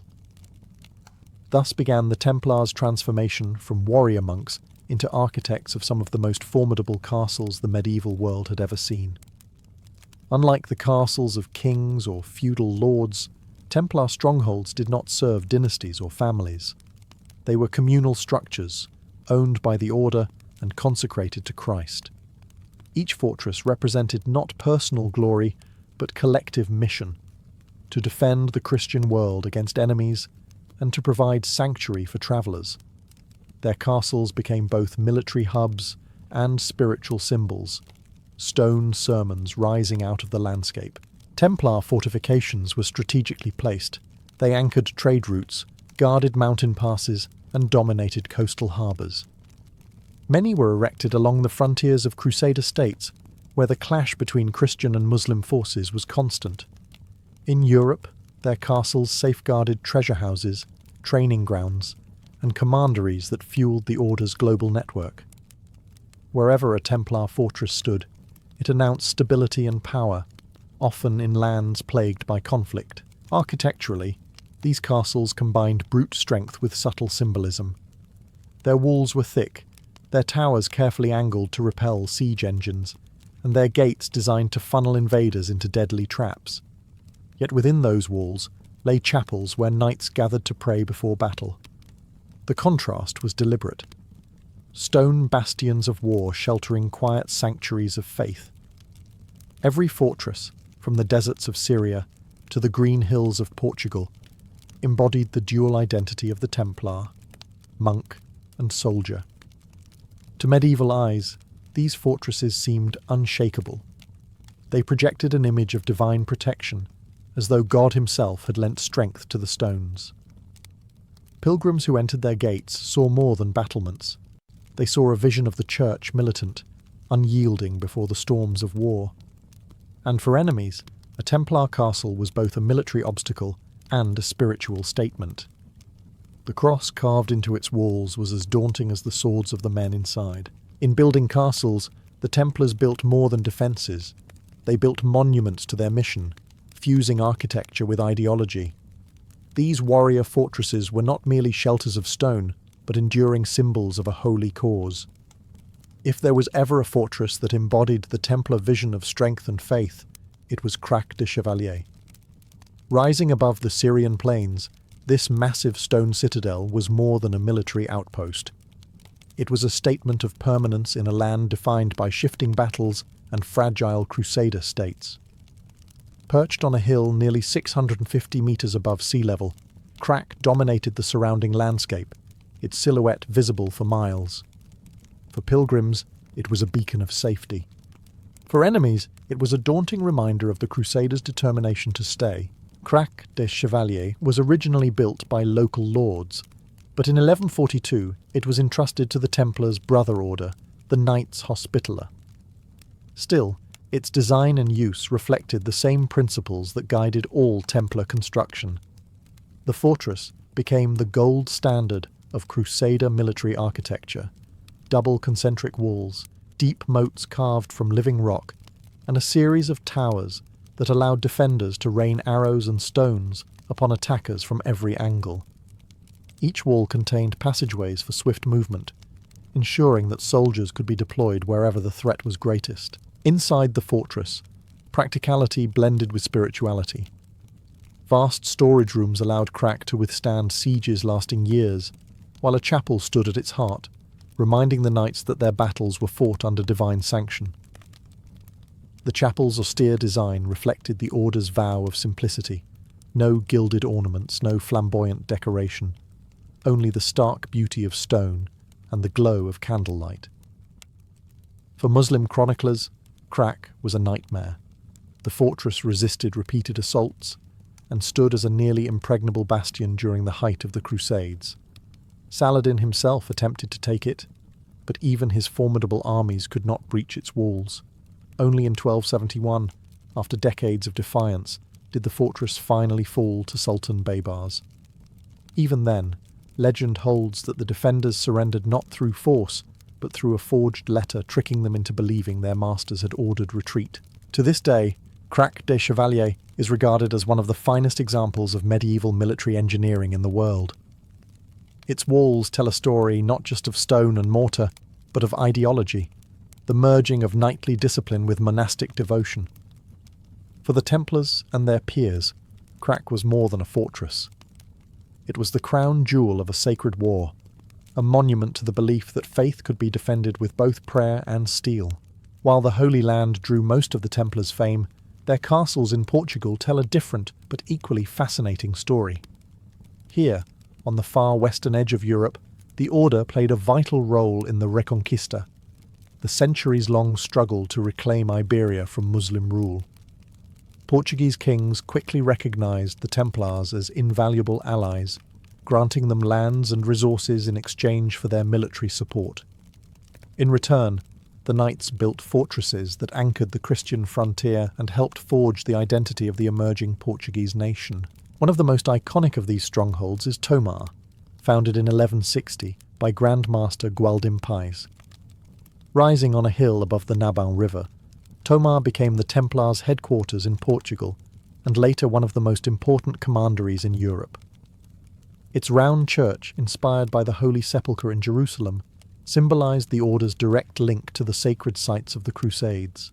Thus began the Templars' transformation from warrior monks into architects of some of the most formidable castles the medieval world had ever seen. Unlike the castles of kings or feudal lords, Templar strongholds did not serve dynasties or families. They were communal structures, owned by the order and consecrated to Christ. Each fortress represented not personal glory, but collective mission: to defend the Christian world against enemies and to provide sanctuary for travellers. Their castles became both military hubs and spiritual symbols, stone sermons rising out of the landscape. Templar fortifications were strategically placed. They anchored trade routes, guarded mountain passes, and dominated coastal harbours. Many were erected along the frontiers of Crusader states, where the clash between Christian and Muslim forces was constant. In Europe, their castles safeguarded treasure houses, training grounds, and commanderies that fueled the Order's global network. Wherever a Templar fortress stood, it announced stability and power, often in lands plagued by conflict. Architecturally, these castles combined brute strength with subtle symbolism. Their walls were thick, their towers carefully angled to repel siege engines, and their gates designed to funnel invaders into deadly traps. Yet within those walls lay chapels where knights gathered to pray before battle. The contrast was deliberate. Stone bastions of war sheltering quiet sanctuaries of faith. Every fortress, from the deserts of Syria to the green hills of Portugal, embodied the dual identity of the Templar, monk and soldier. To medieval eyes, these fortresses seemed unshakable. They projected an image of divine protection, as though God himself had lent strength to the stones. Pilgrims who entered their gates saw more than battlements. They saw a vision of the church militant, unyielding before the storms of war. And for enemies, a Templar castle was both a military obstacle and a spiritual statement. The cross carved into its walls was as daunting as the swords of the men inside. In building castles, the Templars built more than defences. They built monuments to their mission, fusing architecture with ideology. These warrior fortresses were not merely shelters of stone, but enduring symbols of a holy cause. If there was ever a fortress that embodied the Templar vision of strength and faith, it was Crac-de-Chevalier. Rising above the Syrian plains, this massive stone citadel was more than a military outpost. It was a statement of permanence in a land defined by shifting battles and fragile Crusader states. Perched on a hill nearly 650 metres above sea level, Crac dominated the surrounding landscape, its silhouette visible for miles. For pilgrims, it was a beacon of safety. For enemies, it was a daunting reminder of the Crusaders' determination to stay. Crac-de-Chevalier was originally built by local lords, but in 1142 it was entrusted to the Templars' brother order, the Knights Hospitaller. Still, its design and use reflected the same principles that guided all Templar construction. The fortress became the gold standard of Crusader military architecture: double concentric walls, deep moats carved from living rock, and a series of towers that allowed defenders to rain arrows and stones upon attackers from every angle. Each wall contained passageways for swift movement, ensuring that soldiers could be deployed wherever the threat was greatest. Inside the fortress, practicality blended with spirituality. Vast storage rooms allowed Crack to withstand sieges lasting years, while a chapel stood at its heart, reminding the knights that their battles were fought under divine sanction. The chapel's austere design reflected the order's vow of simplicity. No gilded ornaments, no flamboyant decoration, only the stark beauty of stone and the glow of candlelight. For Muslim chroniclers, Crack was a nightmare. The fortress resisted repeated assaults and stood as a nearly impregnable bastion during the height of the Crusades. Saladin himself attempted to take it, but even his formidable armies could not breach its walls. Only in 1271, after decades of defiance, did the fortress finally fall to Sultan Baybars. Even then, legend holds that the defenders surrendered not through force, but through a forged letter tricking them into believing their masters had ordered retreat. To this day, Crac des Chevaliers is regarded as one of the finest examples of medieval military engineering in the world. Its walls tell a story not just of stone and mortar, but of ideology, the merging of knightly discipline with monastic devotion. For the Templars and their peers, Crac was more than a fortress. It was the crown jewel of a sacred war, a monument to the belief that faith could be defended with both prayer and steel. While the Holy Land drew most of the Templars' fame, their castles in Portugal tell a different but equally fascinating story. Here, on the far western edge of Europe, the Order played a vital role in the Reconquista, the centuries-long struggle to reclaim Iberia from Muslim rule. Portuguese kings quickly recognized the Templars as invaluable allies, granting them lands and resources in exchange for their military support. In return, the knights built fortresses that anchored the Christian frontier and helped forge the identity of the emerging Portuguese nation. One of the most iconic of these strongholds is Tomar, founded in 1160 by Grand Master Gualdim Pais. Rising on a hill above the Nabão River, Tomar became the Templars' headquarters in Portugal and later one of the most important commanderies in Europe. Its round church, inspired by the Holy Sepulchre in Jerusalem, symbolized the Order's direct link to the sacred sites of the Crusades.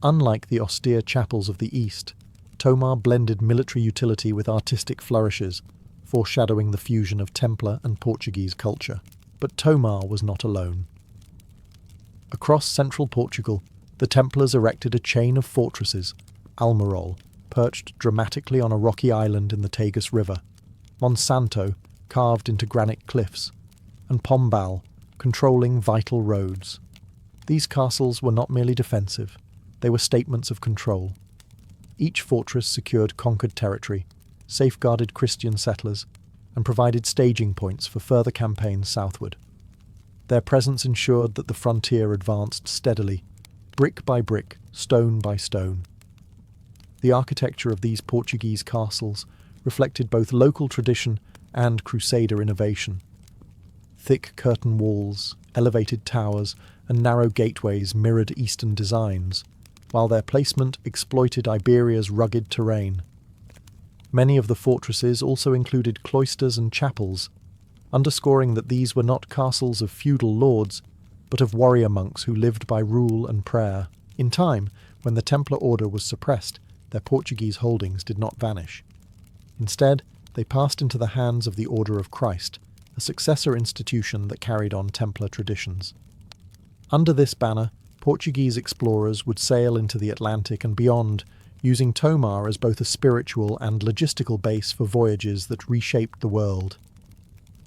Unlike the austere chapels of the East, Tomar blended military utility with artistic flourishes, foreshadowing the fusion of Templar and Portuguese culture. But Tomar was not alone. Across central Portugal, the Templars erected a chain of fortresses, Almirol, perched dramatically on a rocky island in the Tagus River, Monsanto, carved into granite cliffs, and Pombal, controlling vital roads. These castles were not merely defensive, they were statements of control. Each fortress secured conquered territory, safeguarded Christian settlers, and provided staging points for further campaigns southward. Their presence ensured that the frontier advanced steadily, brick by brick, stone by stone. The architecture of these Portuguese castles reflected both local tradition and Crusader innovation. Thick curtain walls, elevated towers, and narrow gateways mirrored Eastern designs, while their placement exploited Iberia's rugged terrain. Many of the fortresses also included cloisters and chapels, underscoring that these were not castles of feudal lords, but of warrior monks who lived by rule and prayer. In time, when the Templar order was suppressed, their Portuguese holdings did not vanish. Instead, they passed into the hands of the Order of Christ, a successor institution that carried on Templar traditions. Under this banner, Portuguese explorers would sail into the Atlantic and beyond, using Tomar as both a spiritual and logistical base for voyages that reshaped the world.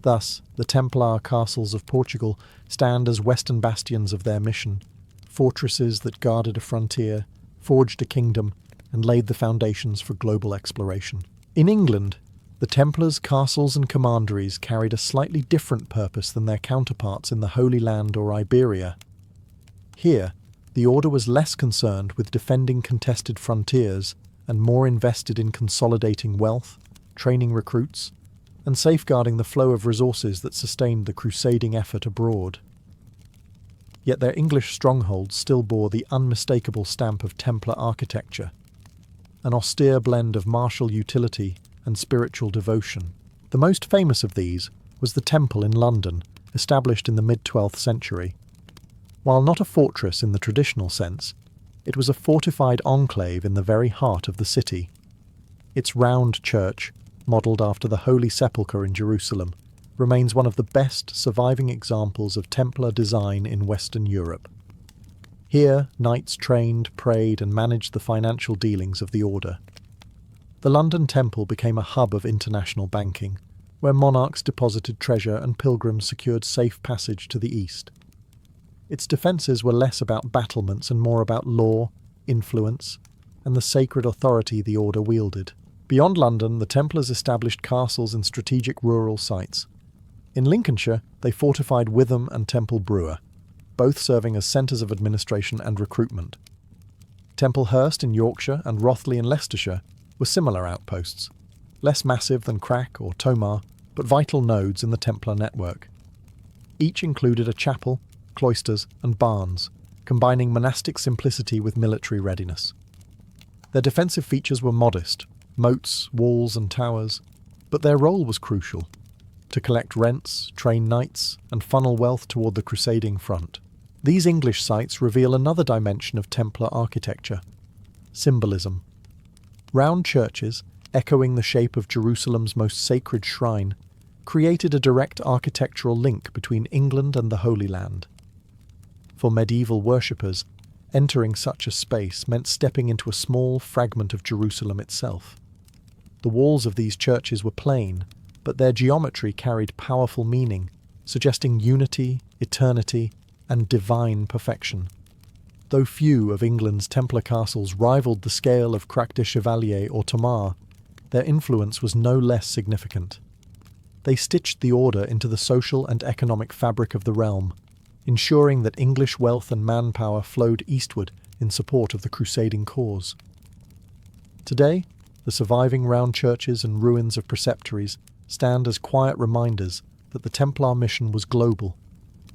Thus, the Templar castles of Portugal stand as western bastions of their mission, fortresses that guarded a frontier, forged a kingdom, and laid the foundations for global exploration. In England, the Templars' castles and commanderies carried a slightly different purpose than their counterparts in the Holy Land or Iberia. Here, the Order was less concerned with defending contested frontiers and more invested in consolidating wealth, training recruits, and safeguarding the flow of resources that sustained the crusading effort abroad. Yet their English strongholds still bore the unmistakable stamp of Templar architecture, an austere blend of martial utility and spiritual devotion. The most famous of these was the Temple in London, established in the mid-12th century. While not a fortress in the traditional sense, it was a fortified enclave in the very heart of the city. Its round church, modelled after the Holy Sepulchre in Jerusalem, remains one of the best surviving examples of Templar design in Western Europe. Here, knights trained, prayed, and managed the financial dealings of the order. The London Temple became a hub of international banking, where monarchs deposited treasure and pilgrims secured safe passage to the east. Its defences were less about battlements and more about law, influence, and the sacred authority the order wielded. Beyond London, the Templars established castles in strategic rural sites. In Lincolnshire, they fortified Witham and Temple Brewer, both serving as centres of administration and recruitment. Templehurst in Yorkshire and Rothley in Leicestershire were similar outposts, less massive than Crack or Tomar, but vital nodes in the Templar network. Each included a chapel, cloisters, and barns, combining monastic simplicity with military readiness. Their defensive features were modest, moats, walls, and towers, but their role was crucial: to collect rents, train knights, and funnel wealth toward the crusading front. These English sites reveal another dimension of Templar architecture: symbolism. Round churches, echoing the shape of Jerusalem's most sacred shrine, created a direct architectural link between England and the Holy Land. For medieval worshippers, entering such a space meant stepping into a small fragment of Jerusalem itself. The walls of these churches were plain, but their geometry carried powerful meaning, suggesting unity, eternity, and divine perfection. Though few of England's Templar castles rivaled the scale of Crac de Chevalier or Tomar, their influence was no less significant. They stitched the order into the social and economic fabric of the realm, ensuring that English wealth and manpower flowed eastward in support of the crusading cause. Today, the surviving round churches and ruins of preceptories stand as quiet reminders that the Templar mission was global,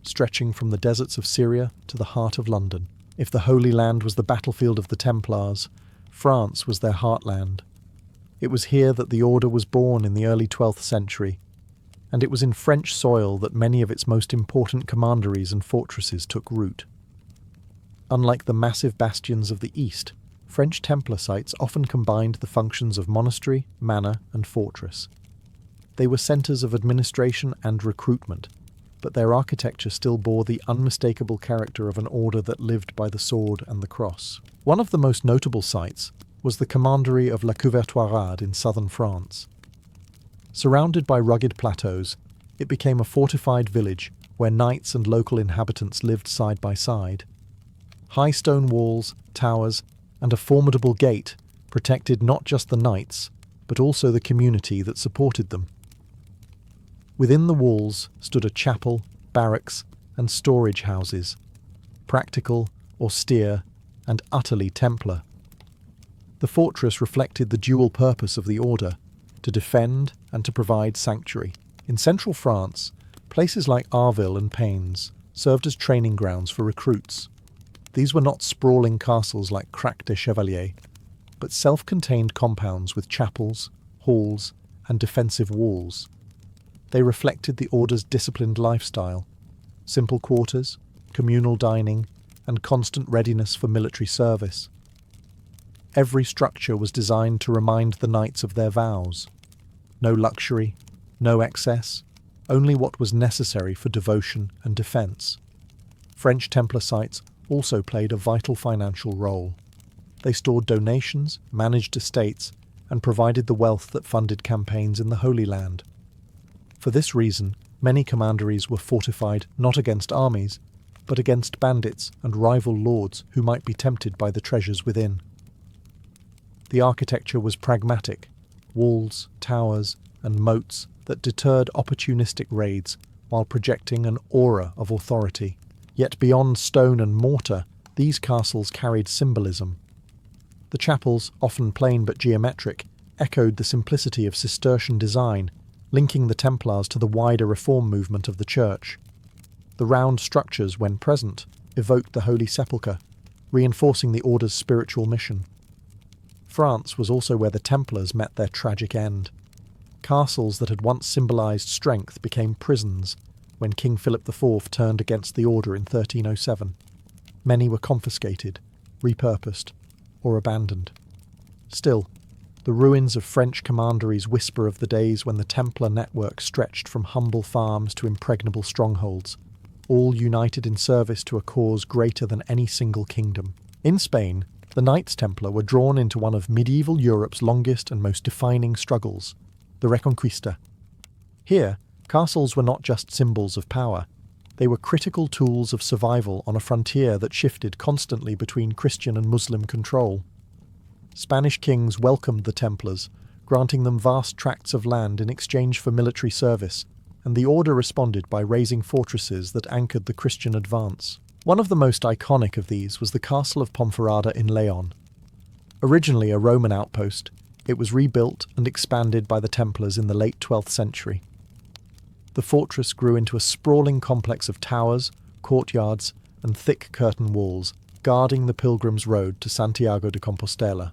stretching from the deserts of Syria to the heart of London. If the Holy Land was the battlefield of the Templars, France was their heartland. It was here that the order was born in the early 12th century, and it was in French soil that many of its most important commanderies and fortresses took root. Unlike the massive bastions of the East, French Templar sites often combined the functions of monastery, manor, and fortress. They were centres of administration and recruitment, but their architecture still bore the unmistakable character of an order that lived by the sword and the cross. One of the most notable sites was the commandery of La Couvertoirade in southern France. Surrounded by rugged plateaus, it became a fortified village where knights and local inhabitants lived side by side. High stone walls, towers, and a formidable gate protected not just the knights, but also the community that supported them. Within the walls stood a chapel, barracks, and storage houses, practical, austere, and utterly Templar. The fortress reflected the dual purpose of the order, to defend and to provide sanctuary. In central France, places like Arville and Pains served as training grounds for recruits. These were not sprawling castles like Crac de Chevalier, but self-contained compounds with chapels, halls, and defensive walls. They reflected the order's disciplined lifestyle: simple quarters, communal dining, and constant readiness for military service. Every structure was designed to remind the knights of their vows. No luxury, no excess, only what was necessary for devotion and defence. French Templar sites also played a vital financial role. They stored donations, managed estates, and provided the wealth that funded campaigns in the Holy Land. For this reason, many commanderies were fortified not against armies, but against bandits and rival lords who might be tempted by the treasures within. The architecture was pragmatic: walls, towers, and moats that deterred opportunistic raids while projecting an aura of authority. Yet beyond stone and mortar, these castles carried symbolism. The chapels, often plain but geometric, echoed the simplicity of Cistercian design, linking the Templars to the wider reform movement of the Church. The round structures, when present, evoked the Holy Sepulchre, reinforcing the order's spiritual mission. France was also where the Templars met their tragic end. Castles that had once symbolised strength became prisons, when King Philip IV turned against the order in 1307. Many were confiscated, repurposed, or abandoned. Still, the ruins of French commanderies whisper of the days when the Templar network stretched from humble farms to impregnable strongholds, all united in service to a cause greater than any single kingdom. In Spain, the Knights Templar were drawn into one of medieval Europe's longest and most defining struggles, the Reconquista. Here, castles were not just symbols of power. They were critical tools of survival on a frontier that shifted constantly between Christian and Muslim control. Spanish kings welcomed the Templars, granting them vast tracts of land in exchange for military service, and the order responded by raising fortresses that anchored the Christian advance. One of the most iconic of these was the Castle of Ponferrada in Leon. Originally a Roman outpost, it was rebuilt and expanded by the Templars in the late 12th century. The fortress grew into a sprawling complex of towers, courtyards, and thick curtain walls, guarding the pilgrims' road to Santiago de Compostela.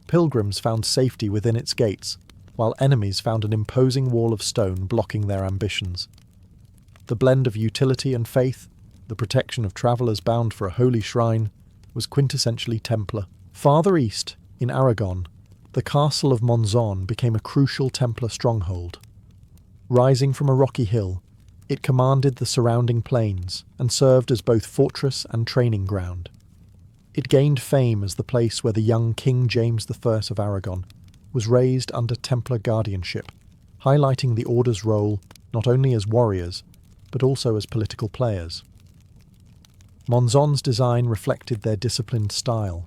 Pilgrims found safety within its gates, while enemies found an imposing wall of stone blocking their ambitions. The blend of utility and faith, the protection of travellers bound for a holy shrine, was quintessentially Templar. Farther east, in Aragon, the castle of Monzon became a crucial Templar stronghold. Rising from a rocky hill, it commanded the surrounding plains and served as both fortress and training ground. It gained fame as the place where the young King James I of Aragon was raised under Templar guardianship, highlighting the order's role not only as warriors, but also as political players. Monzon's design reflected their disciplined style: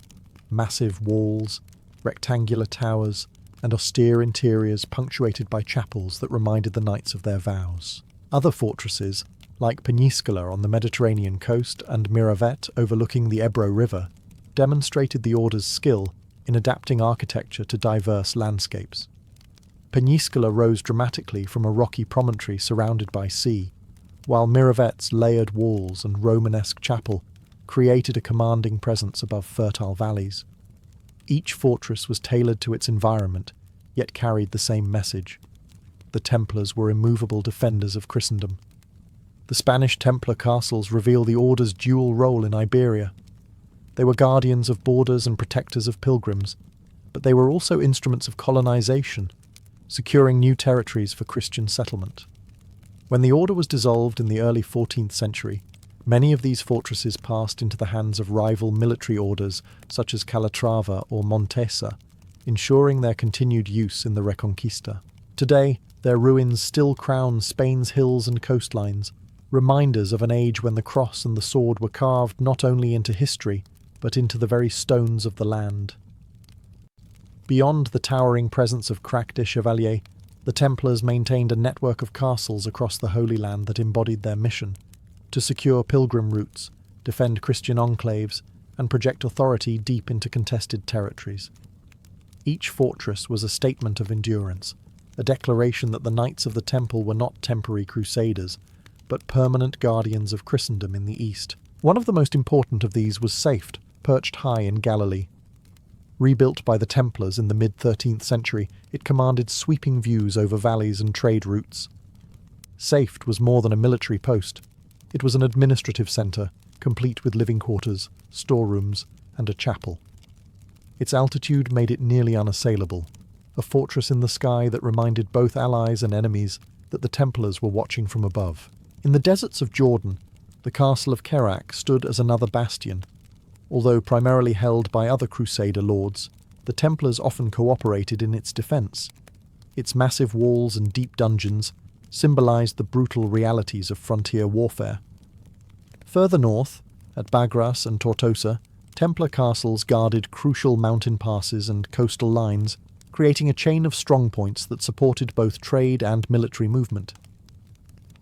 massive walls, rectangular towers, and austere interiors punctuated by chapels that reminded the knights of their vows. Other fortresses, like Peñíscola on the Mediterranean coast and Miravet overlooking the Ebro River, demonstrated the order's skill in adapting architecture to diverse landscapes. Peñíscola rose dramatically from a rocky promontory surrounded by sea, while Miravet's layered walls and Romanesque chapel created a commanding presence above fertile valleys. Each fortress was tailored to its environment, yet carried the same message. The Templars were immovable defenders of Christendom. The Spanish Templar castles reveal the order's dual role in Iberia. They were guardians of borders and protectors of pilgrims, but they were also instruments of colonization, securing new territories for Christian settlement. When the order was dissolved in the early 14th century, many of these fortresses passed into the hands of rival military orders such as Calatrava or Montesa, ensuring their continued use in the Reconquista. Today, their ruins still crown Spain's hills and coastlines, reminders of an age when the cross and the sword were carved not only into history, but into the very stones of the land. Beyond the towering presence of Crac des Chevaliers, the Templars maintained a network of castles across the Holy Land that embodied their mission: to secure pilgrim routes, defend Christian enclaves, and project authority deep into contested territories. Each fortress was a statement of endurance, a declaration that the Knights of the Temple were not temporary crusaders, but permanent guardians of Christendom in the East. One of the most important of these was Safed, perched high in Galilee. Rebuilt by the Templars in the mid-13th century, it commanded sweeping views over valleys and trade routes. Safed was more than a military post. It was an administrative centre, complete with living quarters, storerooms, and a chapel. Its altitude made it nearly unassailable, a fortress in the sky that reminded both allies and enemies that the Templars were watching from above. In the deserts of Jordan, the castle of Kerak stood as another bastion. Although primarily held by other Crusader lords, the Templars often cooperated in its defence. Its massive walls and deep dungeons symbolised the brutal realities of frontier warfare. Further north, at Bagras and Tortosa, Templar castles guarded crucial mountain passes and coastal lines, creating a chain of strongpoints that supported both trade and military movement.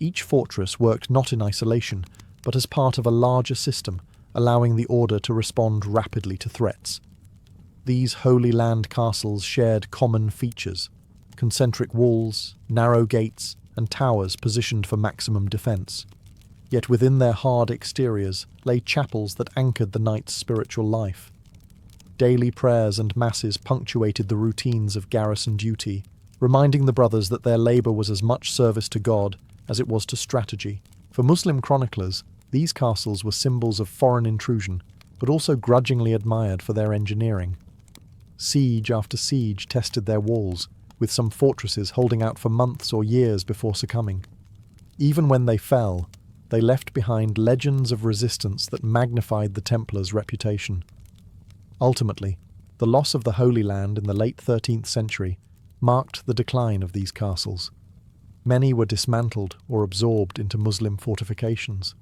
Each fortress worked not in isolation, but as part of a larger system, allowing the order to respond rapidly to threats. These Holy Land castles shared common features: concentric walls, narrow gates, and towers positioned for maximum defence. Yet within their hard exteriors lay chapels that anchored the knight's spiritual life. Daily prayers and masses punctuated the routines of garrison duty, reminding the brothers that their labour was as much service to God as it was to strategy. For Muslim chroniclers, these castles were symbols of foreign intrusion, but also grudgingly admired for their engineering. Siege after siege tested their walls, with some fortresses holding out for months or years before succumbing. Even when they fell, they left behind legends of resistance that magnified the Templars' reputation. Ultimately, the loss of the Holy Land in the late 13th century marked the decline of these castles. Many were dismantled or absorbed into Muslim fortifications.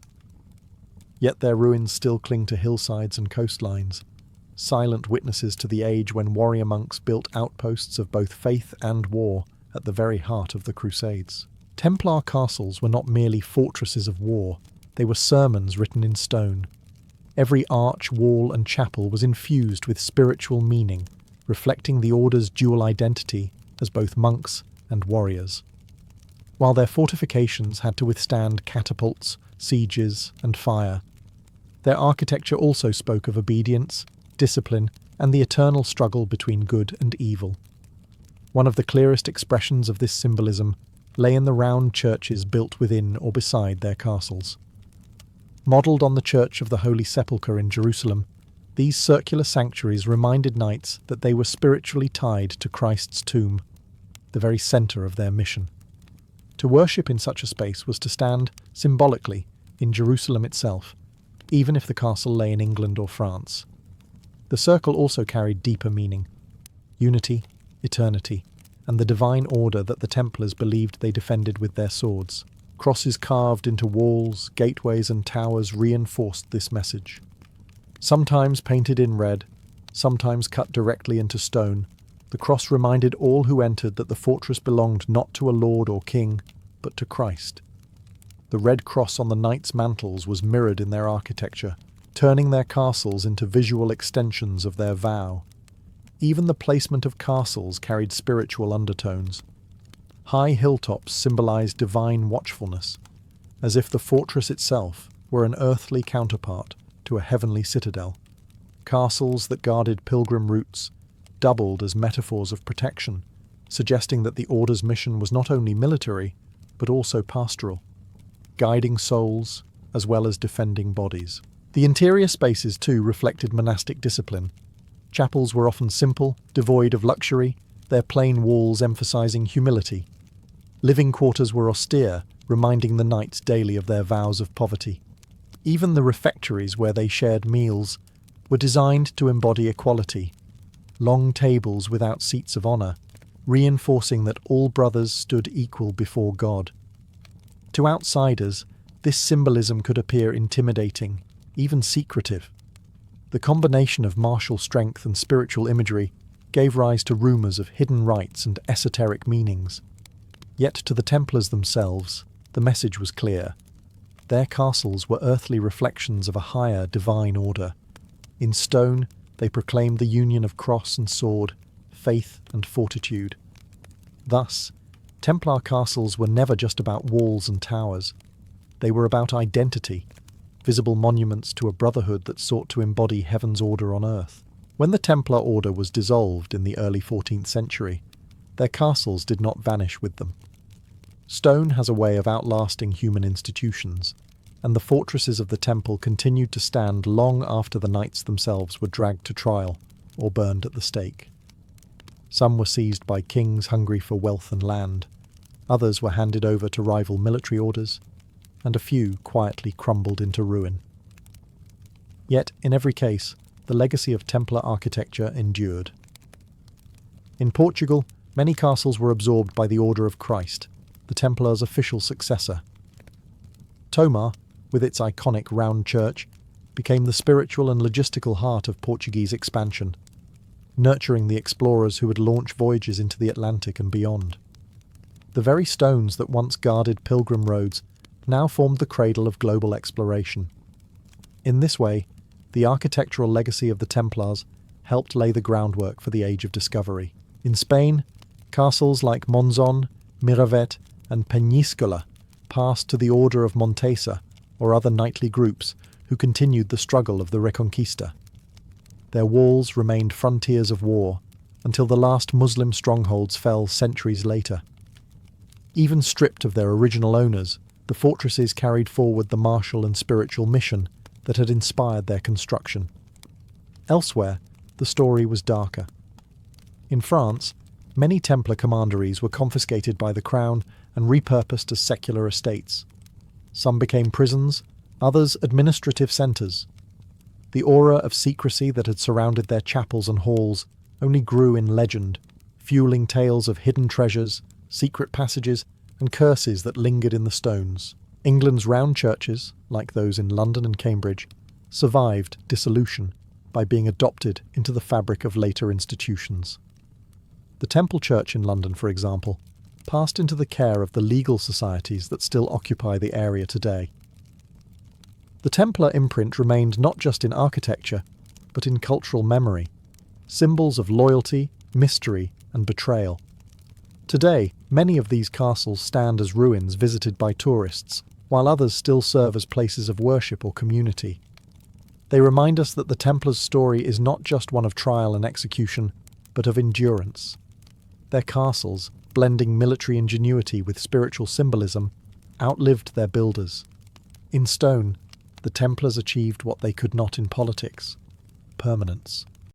Yet their ruins still cling to hillsides and coastlines, silent witnesses to the age when warrior monks built outposts of both faith and war at the very heart of the Crusades. Templar castles were not merely fortresses of war, they were sermons written in stone. Every arch, wall, and chapel was infused with spiritual meaning, reflecting the order's dual identity as both monks and warriors. While their fortifications had to withstand catapults, sieges, and fire, their architecture also spoke of obedience, discipline, and the eternal struggle between good and evil. One of the clearest expressions of this symbolism lay in the round churches built within or beside their castles. Modelled on the Church of the Holy Sepulchre in Jerusalem, these circular sanctuaries reminded knights that they were spiritually tied to Christ's tomb, the very centre of their mission. To worship in such a space was to stand, symbolically, in Jerusalem itself, even if the castle lay in England or France. The circle also carried deeper meaning: unity, eternity, and the divine order that the Templars believed they defended with their swords. Crosses carved into walls, gateways, and towers reinforced this message. Sometimes painted in red, sometimes cut directly into stone, the cross reminded all who entered that the fortress belonged not to a lord or king, but to Christ. The red cross on the knights' mantles was mirrored in their architecture, turning their castles into visual extensions of their vow. Even the placement of castles carried spiritual undertones. High hilltops symbolized divine watchfulness, as if the fortress itself were an earthly counterpart to a heavenly citadel. Castles that guarded pilgrim routes doubled as metaphors of protection, suggesting that the Order's mission was not only military, but also pastoral, guiding souls as well as defending bodies. The interior spaces, too, reflected monastic discipline. Chapels were often simple, devoid of luxury, their plain walls emphasizing humility. Living quarters were austere, reminding the knights daily of their vows of poverty. Even the refectories where they shared meals were designed to embody equality, long tables without seats of honor, reinforcing that all brothers stood equal before God. To outsiders, this symbolism could appear intimidating, even secretive. The combination of martial strength and spiritual imagery gave rise to rumours of hidden rites and esoteric meanings. Yet to the Templars themselves, the message was clear. Their castles were earthly reflections of a higher divine order. In stone, they proclaimed the union of cross and sword, faith and fortitude. Thus, Templar castles were never just about walls and towers. They were about identity, visible monuments to a brotherhood that sought to embody heaven's order on earth. When the Templar order was dissolved in the early 14th century, their castles did not vanish with them. Stone has a way of outlasting human institutions, and the fortresses of the temple continued to stand long after the knights themselves were dragged to trial or burned at the stake. Some were seized by kings hungry for wealth and land, others were handed over to rival military orders, and a few quietly crumbled into ruin. Yet, in every case, the legacy of Templar architecture endured. In Portugal, many castles were absorbed by the Order of Christ, the Templars' official successor. Tomar, with its iconic round church, became the spiritual and logistical heart of Portuguese expansion, nurturing the explorers who would launch voyages into the Atlantic and beyond. The very stones that once guarded pilgrim roads now formed the cradle of global exploration. In this way, the architectural legacy of the Templars helped lay the groundwork for the Age of Discovery. In Spain, castles like Monzon, Miravet, and Peñíscola passed to the Order of Montesa or other knightly groups who continued the struggle of the Reconquista. Their walls remained frontiers of war until the last Muslim strongholds fell centuries later. Even stripped of their original owners, the fortresses carried forward the martial and spiritual mission that had inspired their construction. Elsewhere, the story was darker. In France, many Templar commanderies were confiscated by the crown and repurposed as secular estates. Some became prisons, others administrative centres. The aura of secrecy that had surrounded their chapels and halls only grew in legend, fueling tales of hidden treasures, secret passages, and curses that lingered in the stones. England's round churches, like those in London and Cambridge, survived dissolution by being adopted into the fabric of later institutions. The Temple Church in London, for example, passed into the care of the legal societies that still occupy the area today. The Templar imprint remained not just in architecture, but in cultural memory, symbols of loyalty, mystery, and betrayal. Today, many of these castles stand as ruins visited by tourists, while others still serve as places of worship or community. They remind us that the Templars' story is not just one of trial and execution, but of endurance. Their castles, blending military ingenuity with spiritual symbolism, outlived their builders. In stone, the Templars achieved what they could not in politics: permanence.